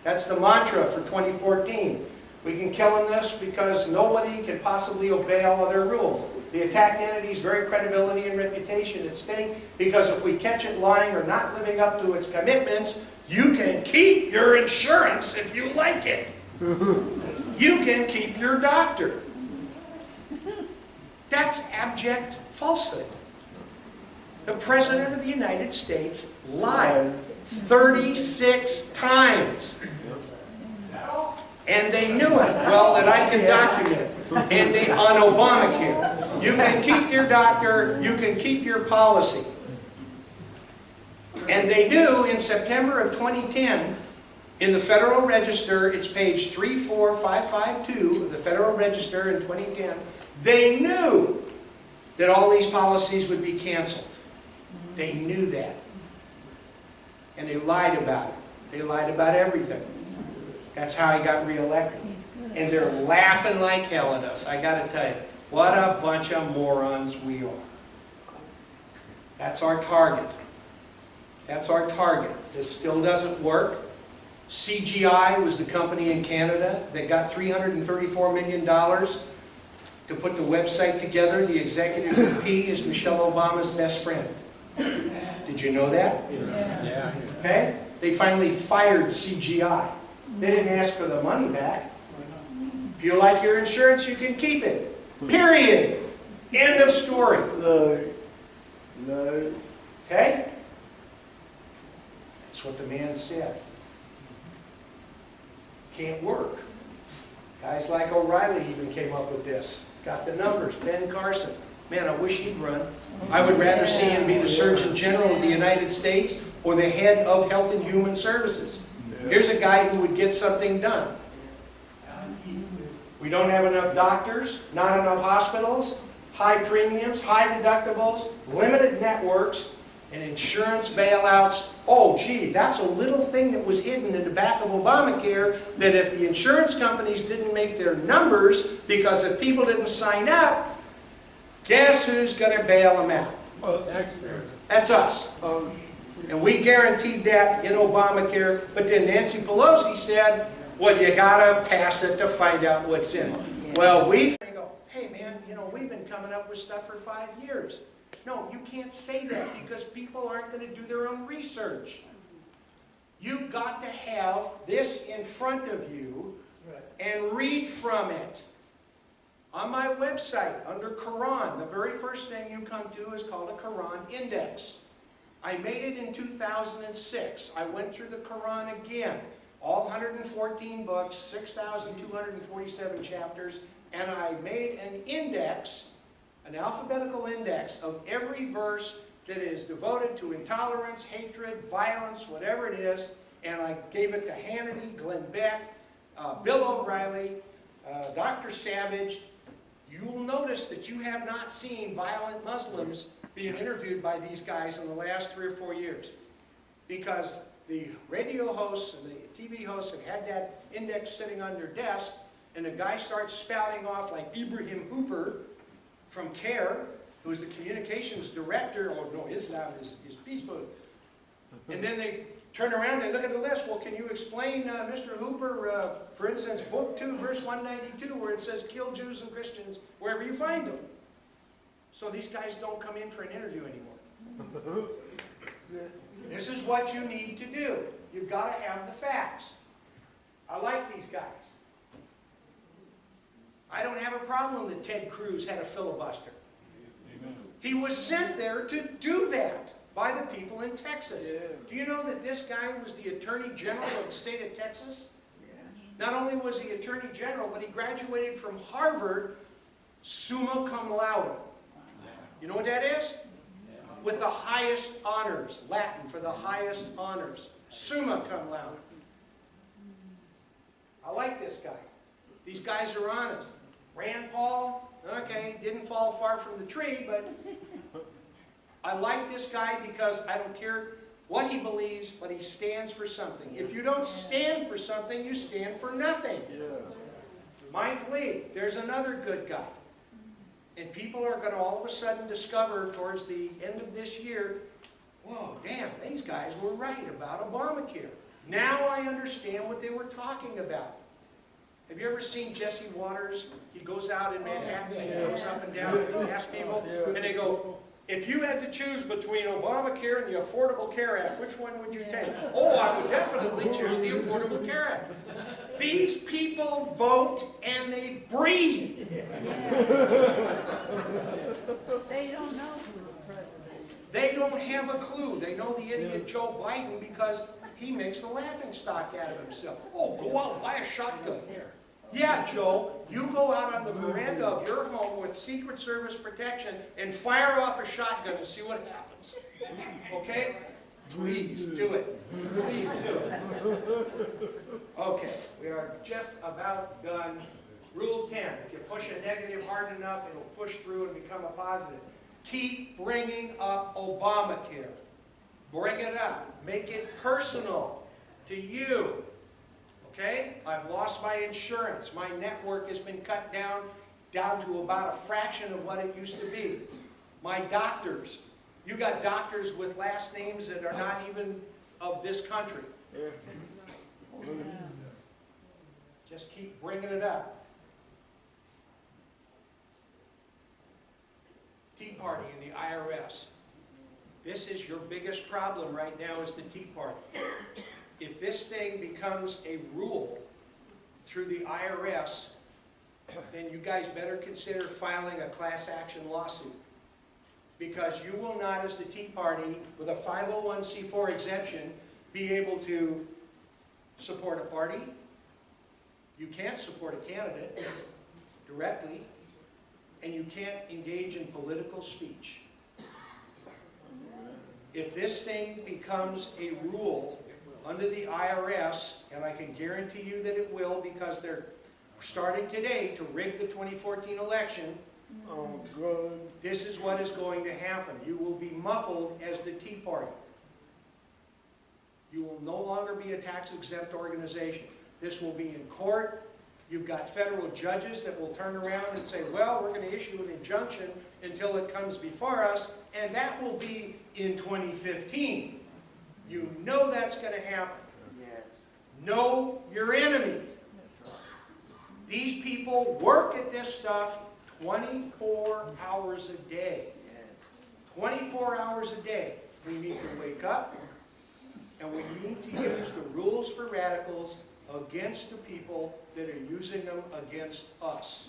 That's the mantra for 2014. We can kill them this because nobody can possibly obey all of their rules. The attacked entity's very credibility and reputation at stake, because if we catch it lying or not living up to its commitments, you can keep your insurance if you like it. You can keep your doctor. That's abject falsehood. The President of the United States lied 36 times. And they knew it. Well, that I can document. And they, on Obamacare, you can keep your doctor, you can keep your policy. And they knew in September of 2010, in the Federal Register, it's page 34552 of the Federal Register in 2010, they knew that all these policies would be canceled. They knew that. And they lied about it. They lied about everything. That's how he got reelected. And they're laughing like hell at us. I got to tell you, what a bunch of morons we are. That's our target. That's our target. This still doesn't work. CGI was the company in Canada that got $334 million to put the website together. The executive VP is Michelle Obama's best friend. Did you know that? Yeah. Okay? They finally fired CGI. They didn't ask for the money back. If you like your insurance, you can keep it. Period. End of story. No. Okay? That's what the man said. Can't work. Guys like O'Reilly even came up with this. Got the numbers. Ben Carson. Man, I wish he'd run. I would rather see him be the Surgeon General of the United States or the head of Health and Human Services. Here's a guy who would get something done. We don't have enough doctors, not enough hospitals, high premiums, high deductibles, limited networks, and insurance bailouts. Oh, gee, that's a little thing that was hidden in the back of Obamacare, that if the insurance companies didn't make their numbers because if people didn't sign up, guess who's going to bail them out? Taxpayers. That's us. And we guaranteed that in Obamacare, but then Nancy Pelosi said, well, you gotta pass it to find out what's in it. Well, we go, hey man, you know, we've been coming up with stuff for 5 years. No, you can't say that because people aren't going to do their own research. You've got to have this in front of you and read from it. On my website, under Quran, the very first thing you come to is called a Quran index. I made it in 2006. I went through the Quran again. All 114 books, 6,247 chapters, and I made an index, an alphabetical index of every verse that is devoted to intolerance, hatred, violence, whatever it is, and I gave it to Hannity, Glenn Beck, Bill O'Reilly, Dr. Savage. You will notice that you have not seen violent Muslims being interviewed by these guys in the last 3 or 4 years, because the radio hosts and the TV hosts have had that index sitting on their desk, and the guy starts spouting off like Ibrahim Hooper from CARE, who is the communications director, or no, Islam is peaceful. And then they turn around and look at the list. Well, can you explain, Mr. Hooper, for instance, Book 2, verse 192, where it says, kill Jews and Christians wherever you find them. So these guys don't come in for an interview anymore. This is what you need to do. You've got to have the facts. I like these guys. I don't have a problem that Ted Cruz had a filibuster. He was sent there to do that by the people in Texas. Do you know that this guy was the Attorney General of the state of Texas? Not only was he Attorney General, but he graduated from Harvard summa cum laude. You know what that is? With the highest honors, Latin for the highest honors, summa cum laude. I like this guy. These guys are honest. Rand Paul, okay, didn't fall far from the tree, but I like this guy because I don't care what he believes, but he stands for something. If you don't stand for something, you stand for nothing. Mike Lee, there's another good guy. And people are going to all of a sudden discover towards the end of this year, whoa, damn, these guys were right about Obamacare. Now I understand what they were talking about. Have you ever seen Jesse Waters? He goes out in Manhattan and he goes up and down and he asks people, and they go, if you had to choose between Obamacare and the Affordable Care Act, which one would you take? Oh, I would definitely choose the Affordable Care Act. These people vote and they breathe. They don't know who the president is. They don't have a clue. They know the idiot Joe Biden because he makes a laughingstock out of himself. Oh, go out and buy a shotgun. Yeah, Joe, you go out on the veranda of your home with Secret Service protection and fire off a shotgun and see what happens. Okay? Please do it. Please do it. Okay, we are just about done. Rule 10, if you push a negative hard enough, it'll push through and become a positive. Keep bringing up Obamacare. Bring it up. Make it personal to you. Okay? I've lost my insurance. My network has been cut down to about a fraction of what it used to be. My doctors. You got doctors with last names that are not even of this country. Just keep bringing it up. Tea Party and the IRS. This is your biggest problem right now is the Tea Party. If this thing becomes a rule through the IRS, then you guys better consider filing a class action lawsuit. Because you will not, as the Tea Party, with a 501c4 exemption, be able to support a party. You can't support a candidate directly, and you can't engage in political speech. If this thing becomes a rule under the IRS, and I can guarantee you that it will because they're starting today to rig the 2014 election, this is what is going to happen. You will be muffled as the Tea Party. You will no longer be a tax-exempt organization. This will be in court. You've got federal judges that will turn around and say, well, we're going to issue an injunction until it comes before us, and that will be in 2015. You know that's going to happen. Know your enemy. These people work at this stuff 24 hours a day. 24 hours a day. We need to wake up, and we need to use the rules for radicals against the people that are using them against us.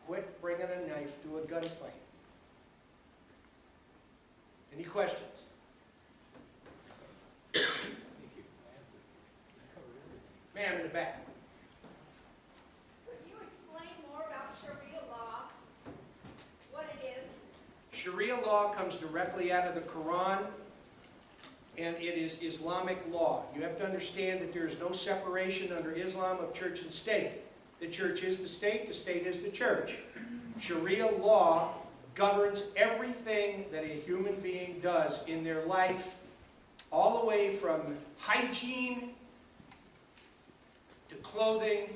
Quit bringing a knife to a gunfight. Any questions? Man in the back. Could you explain more about Sharia law, what it is? Sharia law comes directly out of the Quran, and it is Islamic law. You have to understand that there is no separation under Islam of church and state. The church is the state is the church. Sharia law governs everything that a human being does in their life, all the way from hygiene to clothing,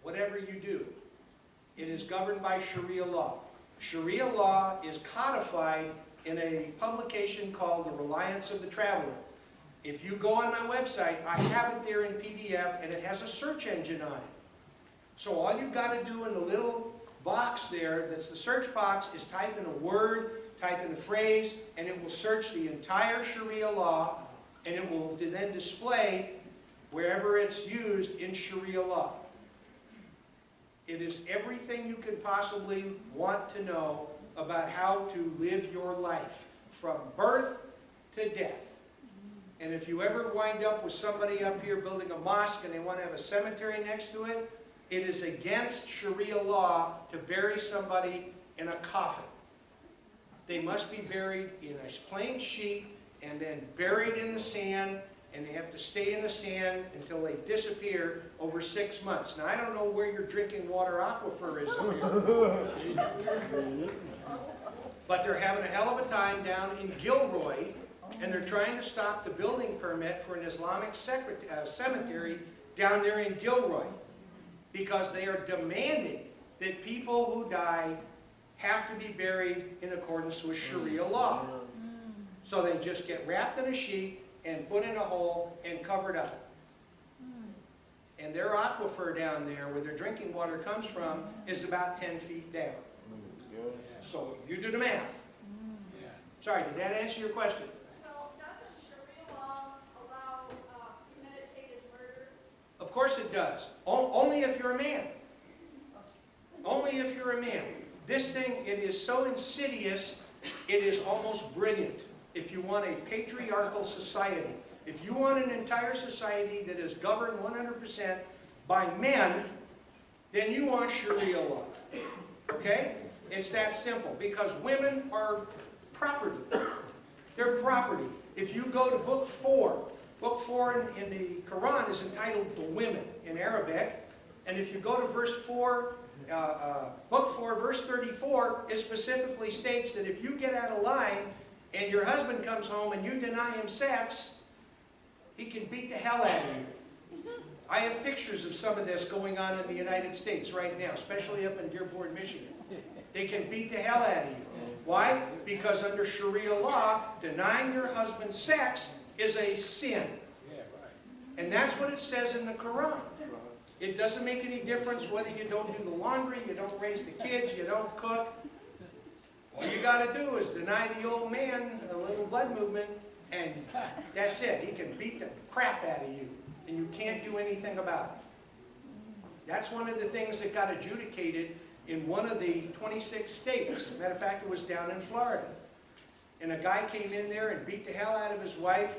whatever you do. It is governed by Sharia law. Sharia law is codified in a publication called The Reliance of the Traveler. If you go on my website, I have it there in PDF, and it has a search engine on it. So all you've got to do in the little box there, that's the search box, is type in a word, type in a phrase, and it will search the entire Sharia law, and it will then display wherever it's used in Sharia law. It is everything you could possibly want to know about how to live your life from birth to death. And if you ever wind up with somebody up here building a mosque and they want to have a cemetery next to it, it is against Sharia law to bury somebody in a coffin. They must be buried in a plain sheet and then buried in the sand, and they have to stay in the sand until they disappear over 6 months. Now, I don't know where your drinking water aquifer is up here. But they're having a hell of a time down in Gilroy, and they're trying to stop the building permit for an Islamic cemetery down there in Gilroy, because they are demanding that people who die have to be buried in accordance with Sharia law. So they just get wrapped in a sheet and put in a hole and covered up. And their aquifer down there, where their drinking water comes from, is about 10 feet down. So you do the math. Sorry, did that answer your question? So doesn't Sharia law allow premeditated murder? Of course it does. Only if you're a man. Only if you're a man. This thing, it is so insidious, it is almost brilliant. If you want a patriarchal society, if you want an entire society that is governed 100% by men, then you want Sharia law. Okay? It's that simple, because women are property. They're property. If you go to book 4 in the Quran is entitled The Women in Arabic, and if you go to verse 4, book 4, verse 34, it specifically states that if you get out of line and your husband comes home and you deny him sex, he can beat the hell out of you. I have pictures of some of this going on in the United States right now, especially up in Dearborn, Michigan. They can beat the hell out of you. Why? Because under Sharia law, denying your husband sex is a sin. And that's what it says in the Quran. It doesn't make any difference whether you don't do the laundry, you don't raise the kids, you don't cook. All you got to do is deny the old man a little blood movement, and that's it. He can beat the crap out of you, and you can't do anything about it. That's one of the things that got adjudicated in one of the 26 states. Matter of fact, it was down in Florida. And a guy came in there and beat the hell out of his wife.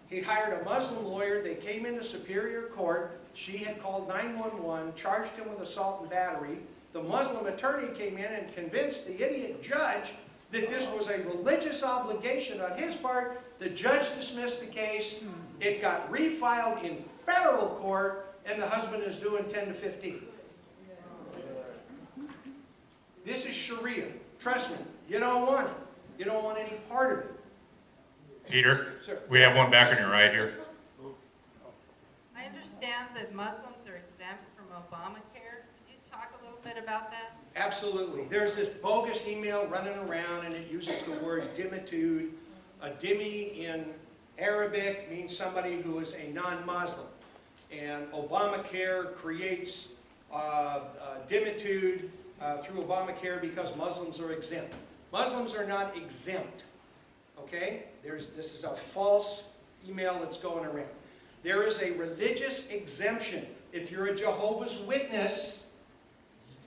He hired a Muslim lawyer. They came into Superior Court. She had called 911, charged him with assault and battery. The Muslim attorney came in and convinced the idiot judge that this was a religious obligation on his part. The judge dismissed the case. It got refiled in federal court, and the husband is doing 10 to 15. This is Sharia. Trust me, you don't want it. You don't want any part of it. Peter, Sir. we have one back on your right here. I understand that Muslims are exempt from Obamacare. Could you talk a little bit about that? Absolutely. There's this bogus email running around, and it uses the word dhimmitude. A dhimmi in Arabic means somebody who is a non-Muslim. And Obamacare creates dhimmitude through Obamacare because Muslims are exempt. Muslims are not exempt. Okay? This is a false email that's going around. There is a religious exemption. If you're a Jehovah's Witness,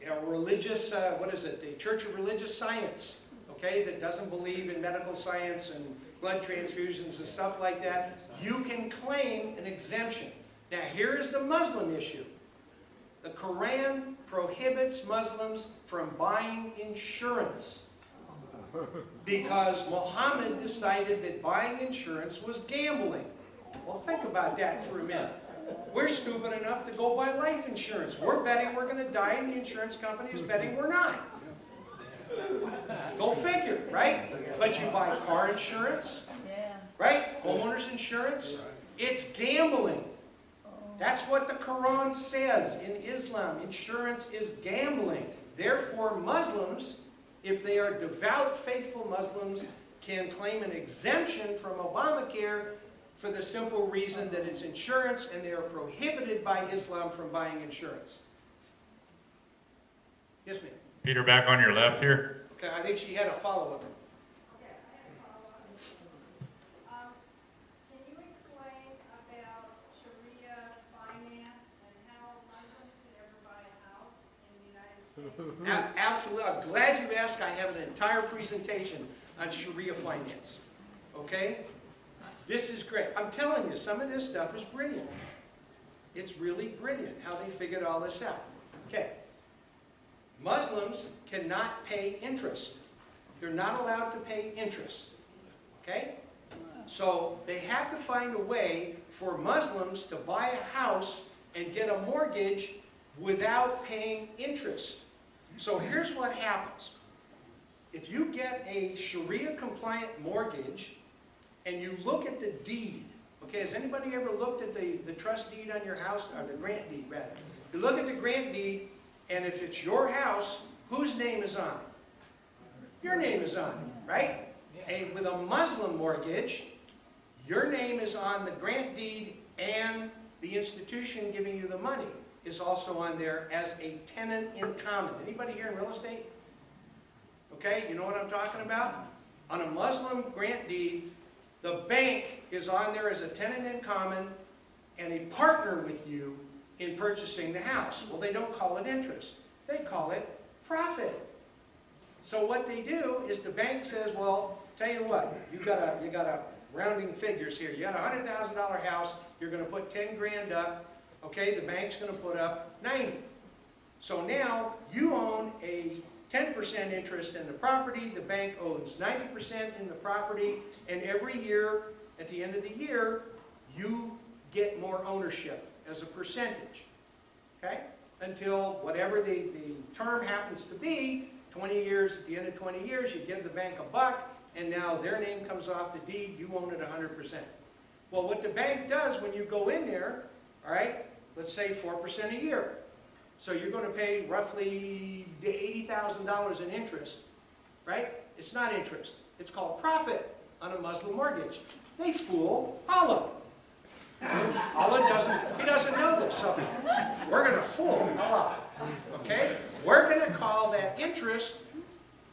a religious, the Church of Religious Science, okay, that doesn't believe in medical science and blood transfusions and stuff like that, you can claim an exemption. Now, here is the Muslim issue. The Quran prohibits Muslims from buying insurance because Muhammad decided that buying insurance was gambling. Well, think about that for a minute. We're stupid enough to go buy life insurance. We're betting we're going to die, and the insurance company is betting we're not. Go figure, right? But you buy car insurance, right? Homeowners insurance. It's gambling. That's what the Quran says in Islam. Insurance is gambling. Therefore, Muslims, if they are devout, faithful Muslims, can claim an exemption from Obamacare for the simple reason that it's insurance and they are prohibited by Islam from buying insurance. Yes, ma'am. Peter, back on your left here. Okay, I think she had a follow-up. Okay, I have a follow-up. Can you explain about Sharia finance and how Muslims could ever buy a house in the United States? Absolutely. I'm glad you asked. I have an entire presentation on Sharia finance. Okay? This is great. I'm telling you, some of this stuff is brilliant. It's really brilliant how they figured all this out. Okay. Muslims cannot pay interest. They're not allowed to pay interest. Okay? So they have to find a way for Muslims to buy a house and get a mortgage without paying interest. So here's what happens. If you get a Sharia-compliant mortgage and you look at the deed, okay, has anybody ever looked at the trust deed on your house, or the grant deed, rather? You look at the grant deed, and if it's your house, whose name is on it? Your name is on it, right? And with a Muslim mortgage, your name is on the grant deed, and the institution giving you the money is also on there as a tenant in common. Anybody here in real estate? Okay, you know what I'm talking about? On a Muslim grant deed, the bank is on there as a tenant in common and a partner with you in purchasing the house. Well, they don't call it interest. They call it profit. So what they do is the bank says, well, tell you what, you got a rounding figures here. You got a $100,000 house, you're going to put 10 grand up. Okay, the bank's going to put up 90. So now you own a 10% interest in the property, the bank owns 90% in the property, and every year, at the end of the year, you get more ownership as a percentage, okay? Until whatever the term happens to be, 20 years, at the end of 20 years, you give the bank $1, and now their name comes off the deed, you own it 100%. Well, what the bank does when you go in there, all right, let's say 4% a year. So you're going to pay roughly $80,000 in interest, right? It's not interest. It's called profit on a Muslim mortgage. They fool Allah. Allah doesn't know this, so we're going to fool Allah. Okay? We're going to call that interest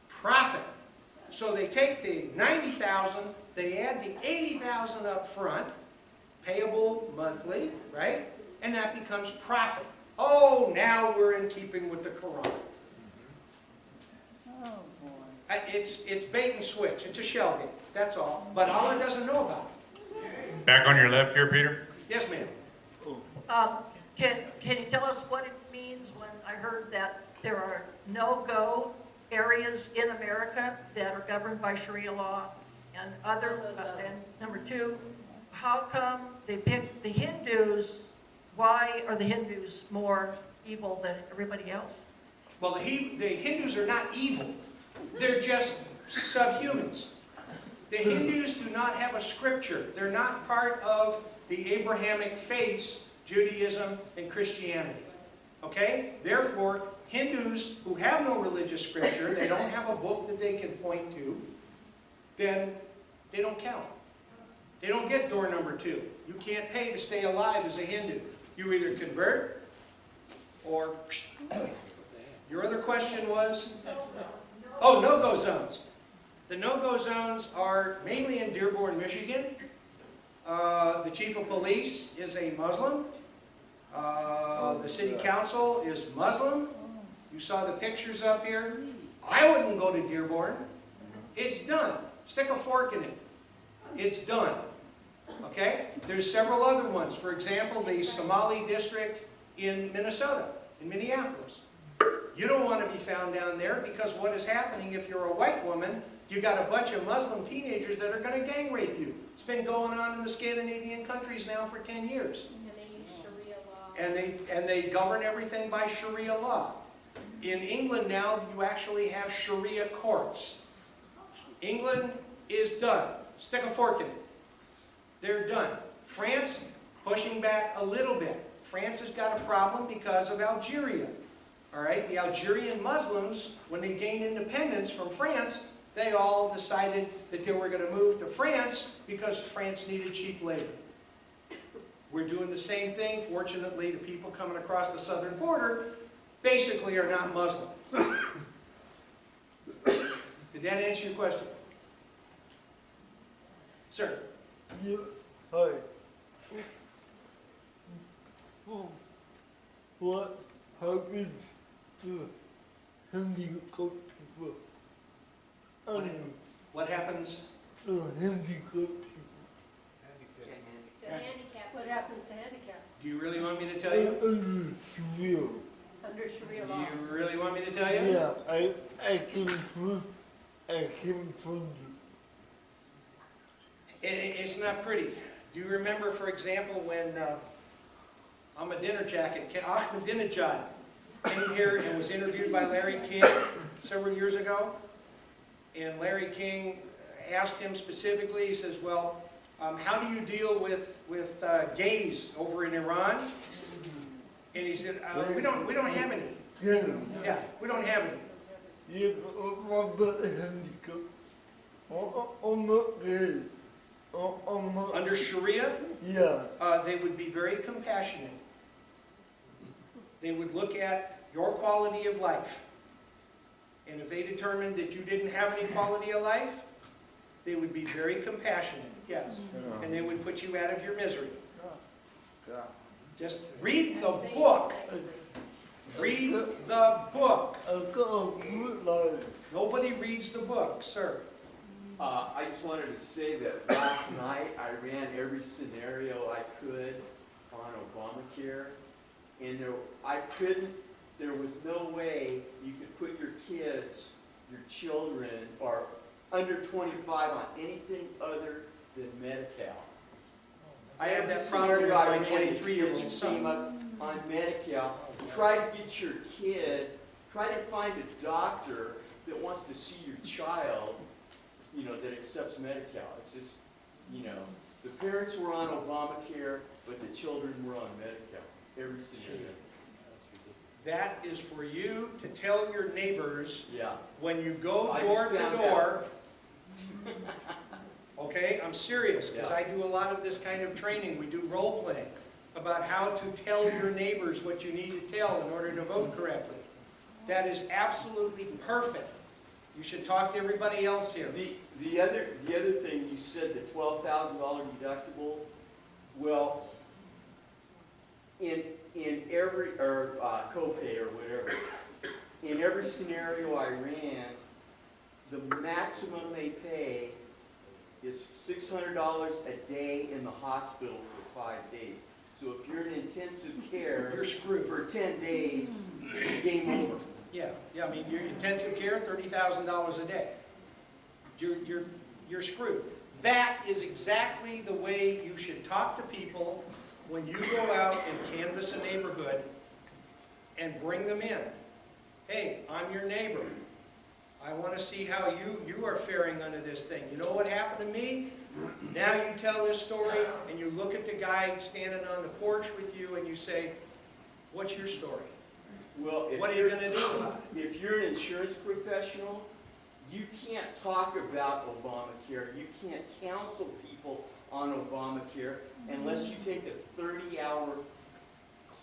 profit. So they take the $90,000, they add the $80,000 up front, payable monthly, right? And that becomes profit. Oh, now we're in keeping with the Quran. It's bait and switch. It's a shell game. That's all. But Allah doesn't know about it. Back on your left here, Peter. Yes, ma'am. Can you tell us what it means when I heard that there are no-go areas in America that are governed by Sharia law and other, and number two, how come they pick the Hindus? Why are the Hindus more evil than everybody else? Well, the Hindus are not evil. They're just subhumans. The Hindus do not have a scripture. They're not part of the Abrahamic faiths, Judaism and Christianity. Okay? Therefore, Hindus who have no religious scripture, they don't have a book that they can point to, then they don't count. They don't get door number 2. You can't pay to stay alive as a Hindu. You either convert or... Your other question was? Oh, no-go zones. The no-go zones are mainly in Dearborn, Michigan. The chief of police is a Muslim. The city council is Muslim. You saw the pictures up here. I wouldn't go to Dearborn. It's done. Stick a fork in it. It's done. Okay? There's several other ones. For example, the Somali district in Minnesota, in Minneapolis. You don't want to be found down there because what is happening if you're a white woman, you got a bunch of Muslim teenagers that are going to gang rape you. It's been going on in the Scandinavian countries now for 10 years. And they use Sharia law. And they govern everything by Sharia law. In England now, you actually have Sharia courts. England is done. Stick a fork in it. They're done. France, pushing back a little bit. France has got a problem because of Algeria. All right, the Algerian Muslims, when they gained independence from France, they all decided that they were going to move to France because France needed cheap labor. We're doing the same thing. Fortunately, the people coming across the southern border basically are not Muslim. Did that answer your question? Sir? Yeah, hi. What happens to handicapped people? What happens? To handicapped people. The handicap, what happens to handicap? Do you really want me to tell you? Under Sharia Do law. you really want me to tell you? Yeah, I can prove you. It's not pretty. Do you remember, for example, when Ahmadinejad came here and was interviewed by Larry King several years ago? And Larry King asked him specifically, he says, well, how do you deal with gays over in Iran? And he said, we don't have any. Yeah, we don't have any. Yeah, but I'm handicapped. I'm not gay. I'm not. Under Sharia, Yeah. they would be very compassionate. They would look at your quality of life. And if they determined that you didn't have any quality of life, they would be very compassionate, yes. And they would put you out of your misery. Just read the book. Read the book. I've got a good life. Nobody reads the book, sir. I just wanted to say that last night I ran every scenario I could on Obamacare, and there was no way you could put your kids, your children, or under 25 on anything other than Medi-Cal. I have that Every problem with scenario I my ran, the 23-year-old kids son. came up on Medi-Cal. Try to get your kid, try to find a doctor that wants to see your child, you know, that accepts Medi-Cal. It's just, you know, the parents were on Obamacare, but the children were on Medi-Cal. Every scenario. That is for you to tell your neighbors Yeah. when you go I door just to found door. Okay, I'm serious, because Yeah. I do a lot of this kind of training. We do role playing about how to tell your neighbors what you need to tell in order to vote correctly. That is absolutely perfect. You should talk to everybody else here. The other thing you said, the $12,000 deductible. Well, in every, or copay or whatever, in every scenario I ran, the maximum they pay is $600 a day in the hospital for 5 days. So if you're in intensive care, You're screwed. for 10 days, game over. Yeah, I mean, your intensive care, $30,000 a day. You're screwed. That is exactly the way you should talk to people when you go out and canvass a neighborhood and bring them in. Hey, I'm your neighbor. I want to see how you are faring under this thing. You know what happened to me? Now you tell this story and you look at the guy standing on the porch with you and you say, what's your story? Well, What are you going to do about it? if you're an insurance professional, you can't talk about Obamacare. You can't counsel people on Obamacare unless you take a 30-hour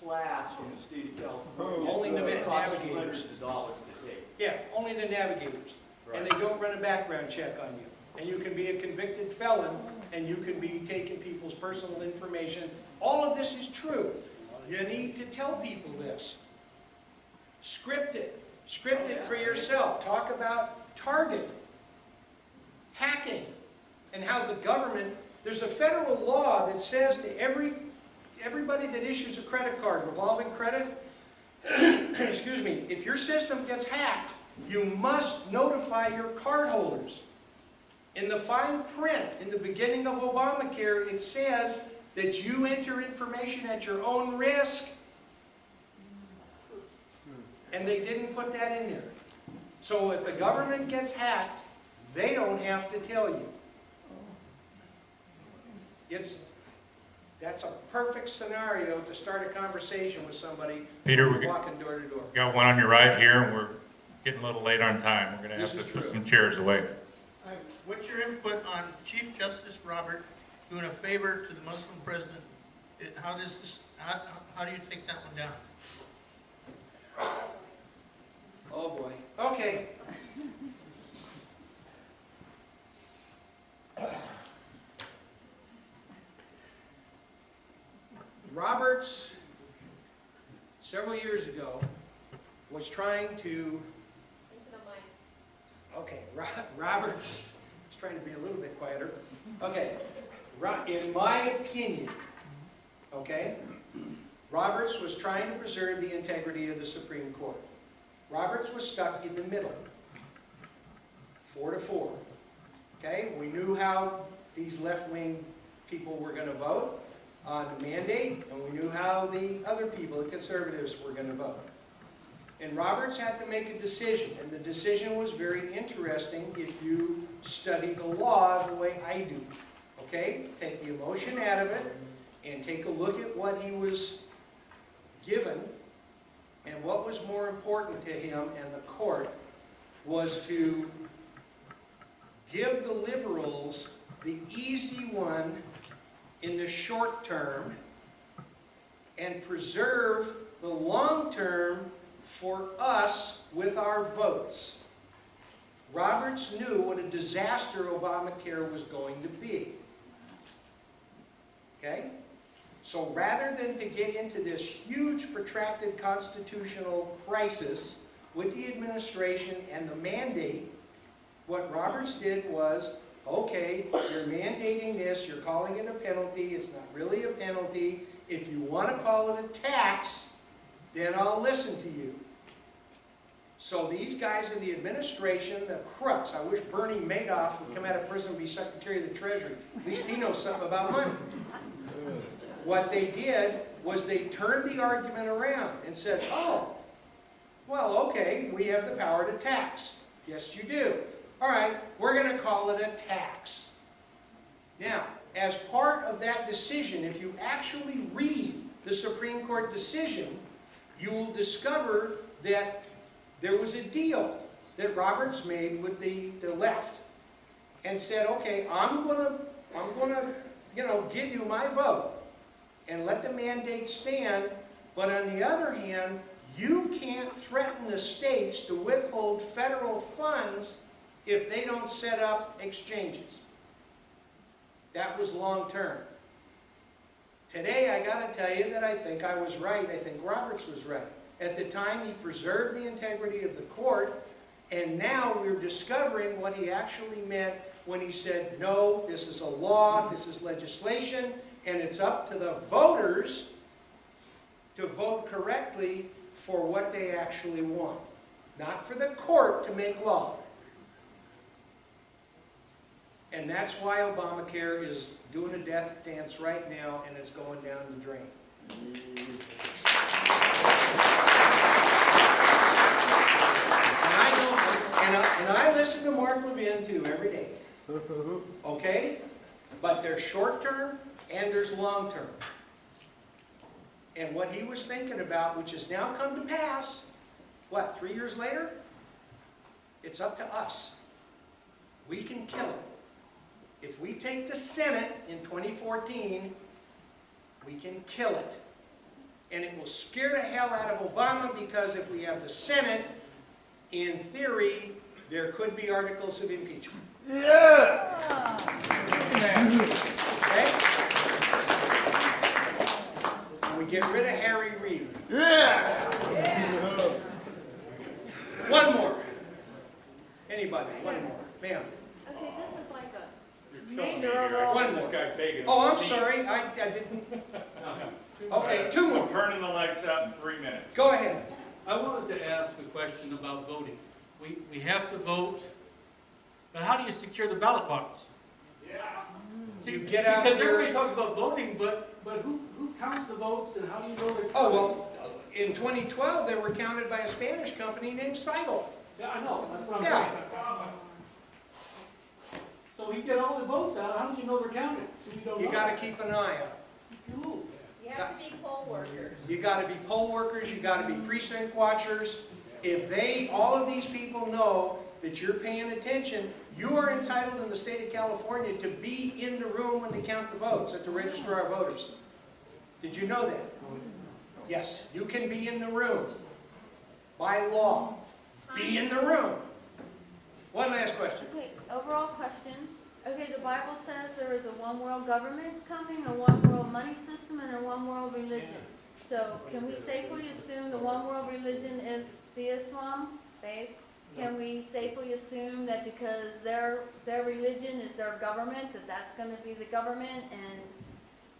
class from the state of California. Only the It costs you navigators. hundreds of dollars to take. Yeah, only the navigators. And they don't run a background check on you. And you can be a convicted felon, and you can be taking people's personal information. All of this is true. You need to tell people this. Script it. Script it for yourself. Talk about Target, hacking, and how the government, there's a federal law that says to everybody that issues a credit card, revolving credit, excuse me, if your system gets hacked, you must notify your cardholders. In the fine print, in the beginning of Obamacare, it says that you enter information at your own risk. And they didn't put that in there. So if the government gets hacked, they don't have to tell you. That's a perfect scenario to start a conversation with somebody Peter, we're walking door to door. got one on your right here, and we're getting a little late on time. We're going to have This to is put true. some chairs away. What's your input on Chief Justice Robert doing a favor to the Muslim president? How does this, how do you take that one down? Oh boy. Okay. Roberts, several years ago, was trying to... Into the mic. Okay, Roberts is trying to be a little bit quieter. Okay, in my opinion, okay, Roberts was trying to preserve the integrity of the Supreme Court. Roberts was stuck in the middle, 4-4. Okay, we knew how these left-wing people were going to vote on the mandate, and we knew how the other people, the conservatives, were going to vote. And Roberts had to make a decision, and the decision was very interesting if you study the law the way I do. Okay? Take the emotion out of it, and take a look at what he was given, and what was more important to him and the court was to give the liberals the easy one in the short term and preserve the long term for us with our votes. Roberts knew what a disaster Obamacare was going to be. Okay? So rather than to get into this huge protracted constitutional crisis with the administration and the mandate, what Roberts did was, okay, you're mandating this, you're calling it a penalty, it's not really a penalty. If you want to call it a tax, then I'll listen to you. So these guys in the administration, the crooks, I wish Bernie Madoff would come out of prison and be Secretary of the Treasury. At least he knows something about money. What they did was they turned the argument around and said, oh, well, okay, we have the power to tax. Yes, you do. All right, we're going to call it a tax. Now, as part of that decision, if you actually read the Supreme Court decision, you will discover that there was a deal that Roberts made with the left and said, okay, I'm gonna give you my vote and let the mandate stand, but on the other hand, you can't threaten the states to withhold federal funds if they don't set up exchanges. That was long term. Today, I got to tell you that I think I was right. I think Roberts was right. At the time, he preserved the integrity of the court, and now we're discovering what he actually meant when he said, no, this is a law, this is legislation, and it's up to the voters to vote correctly for what they actually want, not for the court to make law. And that's why Obamacare is doing a death dance right now, and it's going down the drain. And I listen to Mark Levin too every day. Okay? But there's short term and there's long term. And what he was thinking about, which has now come to pass, what, 3 years later? It's up to us. We can kill it. If we take the Senate in 2014, we can kill it. And it will scare the hell out of Obama, because if we have the Senate, in theory, there could be articles of impeachment. Yeah! Okay? We get rid of Harry Reid. Yeah! One more. Anybody? One more. Ma'am. Okay, this is like a You're killing me major here. overall. One This more. guy's begging. Oh, I'm sorry. I didn't. Okay, two We're more. turning the lights out in 3 minutes. Go ahead. I wanted to ask a question about voting. We have to vote, but how do you secure the ballot box? You get out Because there. everybody talks about voting, but who counts the votes and how do you know they're counted? Oh, well, in 2012, they were counted by a Spanish company named Seidel. Yeah, I know, that's what I'm Yeah. saying. So we get all the votes out, how do you know they're counted? So we don't know. You got to keep an eye out. Ooh. You have to be poll workers. You got to be poll workers. You got to be precinct watchers. If all of these people know that you're paying attention, you are entitled in the state of California to be in the room when they count the votes at the Registrar of Voters. Did you know that? Yes, you can be in the room by law. Be in the room. One last question. Okay, overall question. Okay, the Bible says there is a one world government coming, a one world money system, and a one world religion. So can we safely assume the one world religion is the Islam faith? Can we safely assume that because their religion is their government, that that's going to be the government?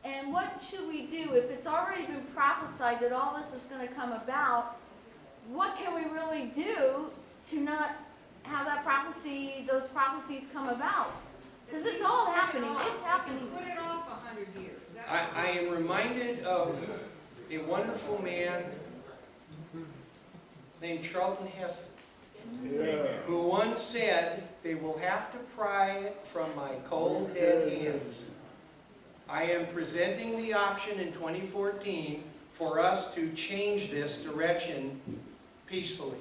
And what should we do if it's already been prophesied that all this is going to come about? What can we really do to not have that prophecy, those prophecies come about? Because it's all happening. It's happening. Put it off 100 years. I am reminded of a wonderful man named Charlton Heston, who once said, "They will have to pry it from my cold dead hands." I am presenting the option in 2014 for us to change this direction peacefully.